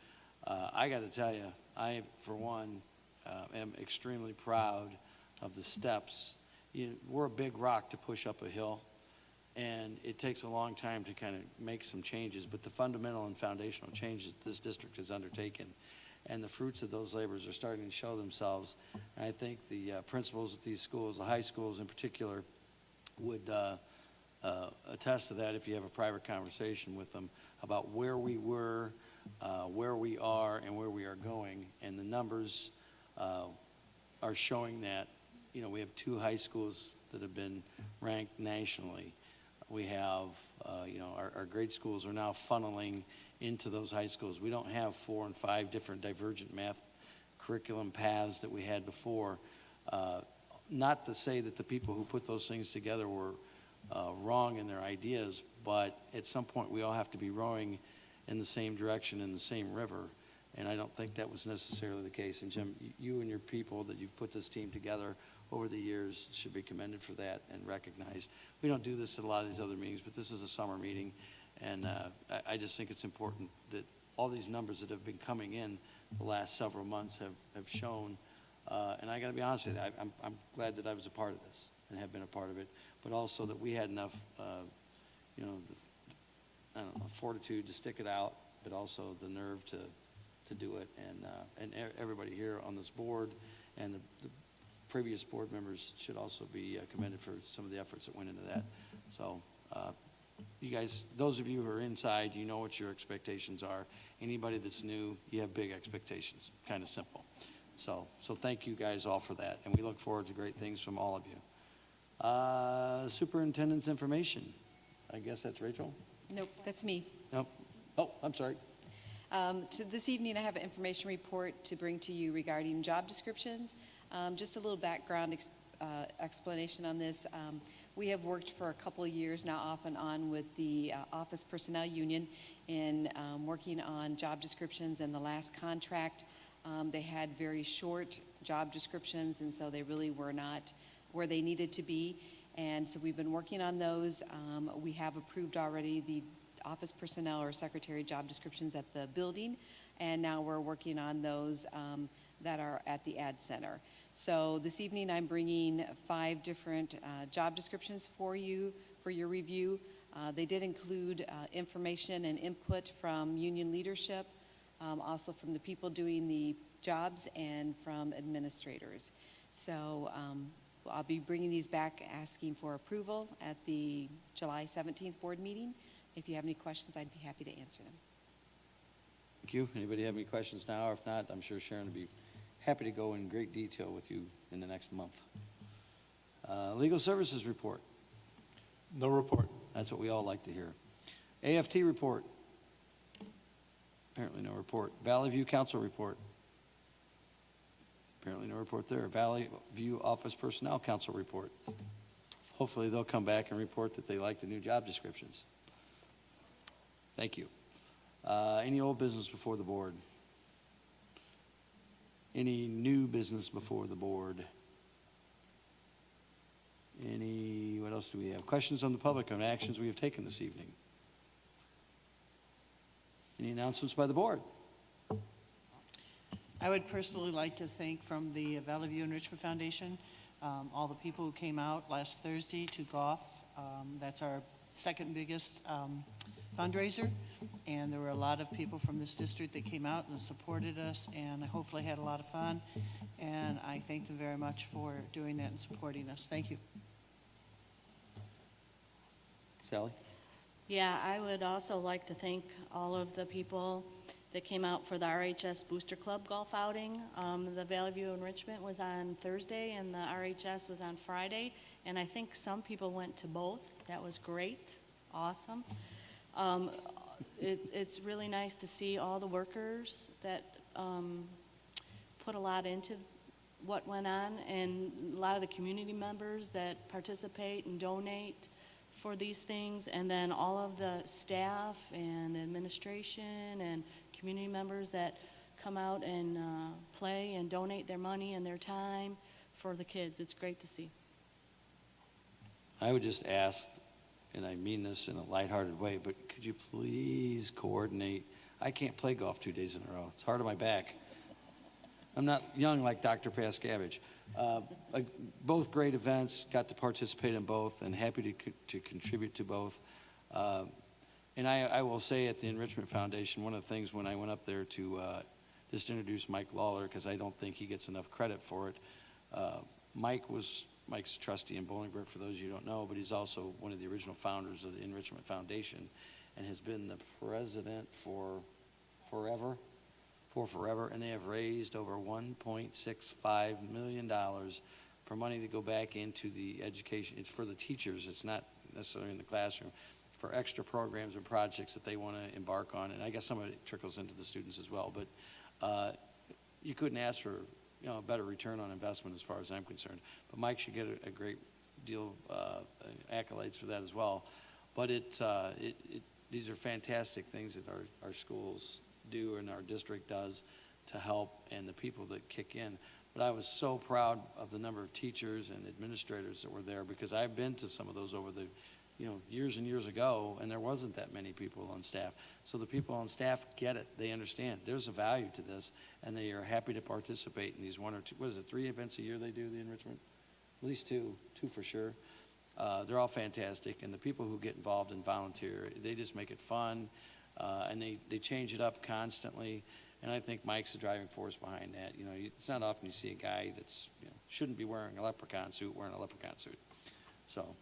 I got to tell you, I, for one, am extremely proud of the steps. We're a big rock to push up a hill. And it takes a long time to kind of make some changes, but the fundamental and foundational changes this district has undertaken and the fruits of those labors are starting to show themselves. And I think the principals at these schools, the high schools in particular, would attest to that if you have a private conversation with them about where we were, where we are, and where we are going. And the numbers are showing that. We have 2 high schools that have been ranked nationally. We have, our grade schools are now funneling into those high schools. We don't have 4 and 5 different divergent math curriculum paths that we had before. Not to say that the people who put those things together were wrong in their ideas, but at some point we all have to be rowing in the same direction in the same river. And I don't think that was necessarily the case. And Jim, you and your people that you've put this team together over the years should be commended for that and recognized. We don't do this at a lot of these other meetings, but this is a summer meeting, and I just think it's important that all these numbers that have been coming in the last several months have shown, and I got to be honest with you, I'm glad that I was a part of this and have been a part of it, but also that we had enough, you know, I don't know, fortitude to stick it out, but also the nerve to do it, and everybody here on this board and the previous board members should also be commended for some of the efforts that went into that. So you guys, those of you who are inside, you know what your expectations are. Anybody that's new, you have big expectations, kind of simple. So thank you guys all for that, and we look forward to great things from all of you. Superintendent's information. I guess that's Rachel? Nope, that's me. Nope. Oh, I'm sorry. So this evening, I have an information report to bring to you regarding job descriptions. Just a little background explanation on this. We have worked for a couple of years now off and on with the Office Personnel Union in working on job descriptions. And the last contract, they had very short job descriptions, and so they really were not where they needed to be. And so we've been working on those. We have approved already the office personnel or secretary job descriptions at the building, and now we're working on those that are at the ad center. So this evening I'm bringing 5 different job descriptions for you for your review. They did include information and input from union leadership, also from the people doing the jobs and from administrators. So I'll be bringing these back asking for approval at the July 17th board meeting. If you have any questions, I'd be happy to answer them. Thank you. Anybody have any questions now? Or if not, I'm sure Sharon would be happy to go in great detail with you in the next month. Legal services report. No report. That's what we all like to hear. AFT report. Apparently no report. Valley View Council report. Apparently no report there. Valley View Office Personnel Council report. Hopefully they'll come back and report that they like the new job descriptions. Thank you. Any old business before the board? Any new business before the board? What else do we have? Questions on the public on actions we have taken this evening? Any announcements by the board? I would personally like to thank from the Valley View Enrichment Foundation, all the people who came out last Thursday to golf. That's our second biggest fundraiser, and there were a lot of people from this district that came out and supported us, and hopefully had a lot of fun, and I thank them very much for doing that and supporting us. Thank you. Sally? Yeah, I would also like to thank all of the people that came out for the RHS Booster Club golf outing. The Valley View Enrichment was on Thursday and the RHS was on Friday, and I think some people went to both. That was great, awesome. It's really nice to see all the workers that put a lot into what went on, and a lot of the community members that participate and donate for these things, and then all of the staff and administration and community members that come out and play and donate their money and their time for the kids. It's great to see. I would just ask, and I mean this in a lighthearted way, but could you please coordinate? I can't play golf 2 days in a row. It's hard on my back. I'm not young like Dr. Pascavage. Both great events, got to participate in both, and happy to contribute to both. And I will say at the Enrichment Foundation, one of the things when I went up there to just introduce Mike Lawler, because I don't think he gets enough credit for it. Mike's a trustee in Bolingbrook, for those of you who don't know, but he's also one of the original founders of the Enrichment Foundation and has been the president for forever, and they have raised over $1.65 million for money to go back into the education. It's for the teachers. It's not necessarily in the classroom, for extra programs and projects that they want to embark on. And I guess some of it trickles into the students as well. But you couldn't ask for a better return on investment as far as I'm concerned. But Mike should get a great deal of accolades for that as well. But these are fantastic things that our schools do and our district does to help, and the people that kick in. but I was so proud of the number of teachers and administrators that were there, because I've been to some of those over the, years and years ago, and there wasn't that many people on staff. So the people on staff get it. They understand. There's a value to this, and they are happy to participate in these 1 or 2, 3 events a year they do, the enrichment? At least two for sure. They're all fantastic, and the people who get involved and volunteer, they just make it fun, and they change it up constantly, and I think Mike's the driving force behind that. It's not often you see a guy that's, shouldn't be wearing a leprechaun suit, wearing a leprechaun suit. So,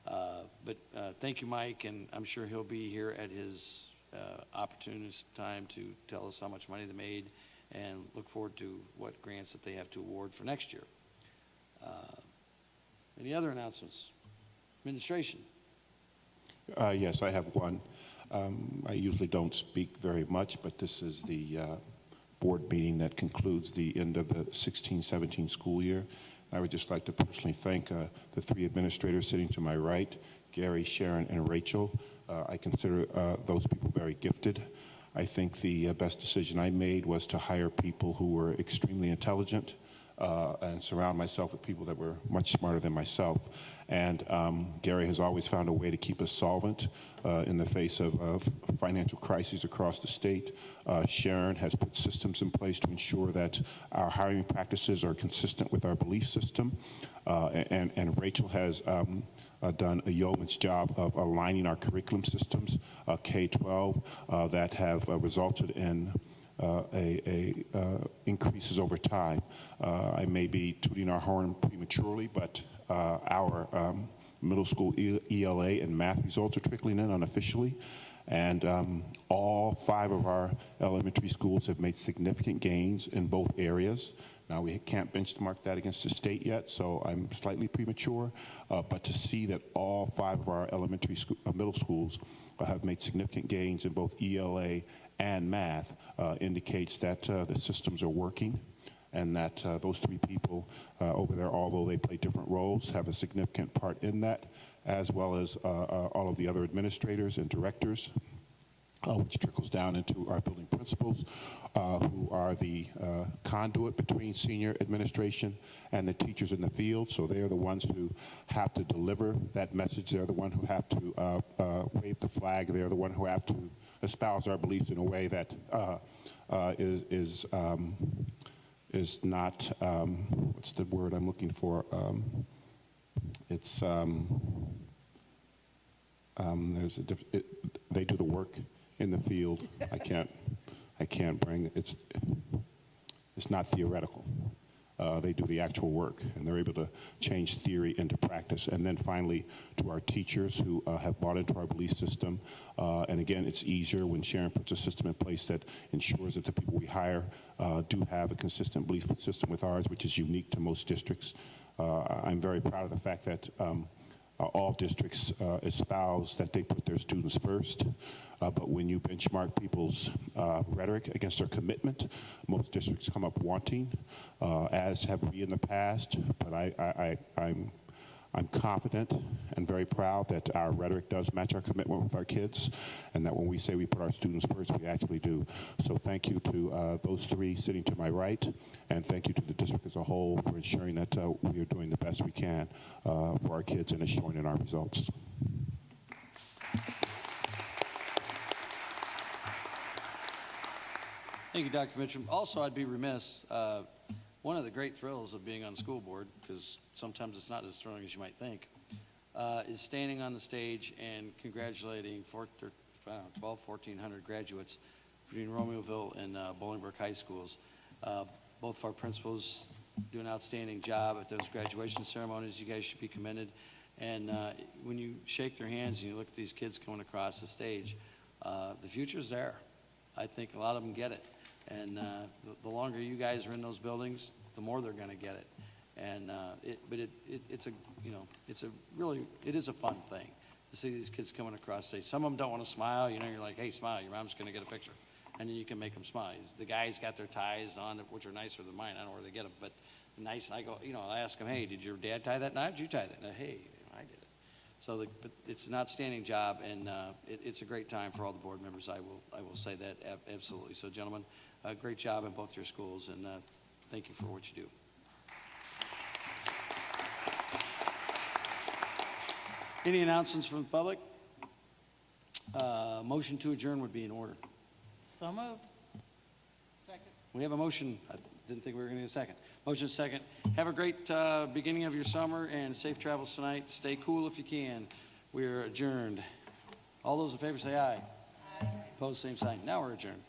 but thank you, Mike, and I'm sure he'll be here at his opportunist time to tell us how much money they made, and look forward to what grants that they have to award for next year. Any other announcements? Administration. Yes, I have one. I usually don't speak very much, but this is the board meeting that concludes the end of the 16-17 school year. I would just like to personally thank the 3 administrators sitting to my right, Gary, Sharon, and Rachel. I consider those people very gifted. I think the best decision I made was to hire people who were extremely intelligent, and surround myself with people that were much smarter than myself. And Gary has always found a way to keep us solvent in the face of financial crises across the state. Sharon has put systems in place to ensure that our hiring practices are consistent with our belief system. And Rachel has done a yeoman's job of aligning our curriculum systems, K-12, that have resulted in increases over time. I may be tooting our horn prematurely, but our middle school ELA and math results are trickling in unofficially, and all 5 of our elementary schools have made significant gains in both areas. Now, we can't benchmark that against the state yet, so I'm slightly premature, but to see that all 5 of our elementary middle schools have made significant gains in both ELA and math indicates that the systems are working, and that those 3 people over there, although they play different roles, have a significant part in that, as well as all of the other administrators and directors, which trickles down into our building principals, who are the conduit between senior administration and the teachers in the field. So they are the ones who have to deliver that message. They're the one who have to wave the flag. They're the one who have to espouse our beliefs in a way that is not, what's the word I'm looking for? They do the work in the field. I can't bring, it's not theoretical. They do the actual work, and they're able to change theory into practice. And then finally, to our teachers who have bought into our belief system. And again, it's easier when Sharon puts a system in place that ensures that the people we hire do have a consistent belief system with ours, which is unique to most districts. I'm very proud of the fact that all districts espouse that they put their students first. But when you benchmark people's rhetoric against their commitment, most districts come up wanting, as have we in the past. But I'm confident and very proud that our rhetoric does match our commitment with our kids, and that when we say we put our students first, we actually do. So thank you to those 3 sitting to my right, and thank you to the district as a whole for ensuring that we are doing the best we can for our kids, and it's showing in our results. Thank you, Dr. Mitchum. Also, I'd be remiss, one of the great thrills of being on the school board, because sometimes it's not as thrilling as you might think, is standing on the stage and congratulating 1,200 graduates between Romeoville and Bolingbrook High Schools. Both of our principals do an outstanding job at those graduation ceremonies. You guys should be commended. And when you shake their hands and you look at these kids coming across the stage, the future's there. I think a lot of them get it. And the longer you guys are in those buildings, the more they're going to get it. And it's a fun thing to see these kids coming across stage. Some of them don't want to smile. You're like, hey, smile. Your mom's going to get a picture. And then you can make them smile. The guys got their ties on, which are nicer than mine. I don't know where they get them, but nice. And I go, I ask them, hey, did your dad tie that knot? Did you tie that? And hey, I did it. So but it's an outstanding job, and it's a great time for all the board members. I will say that absolutely. So, gentlemen, great job in both your schools, and thank you for what you do. Any announcements from the public? Motion to adjourn would be in order. So moved. Second. We have a motion. I didn't think we were going to get a second. Motion second. Have a great beginning of your summer and safe travels tonight. Stay cool if you can. We are adjourned. All those in favor say aye. Aye. Opposed, same sign. Now we're adjourned.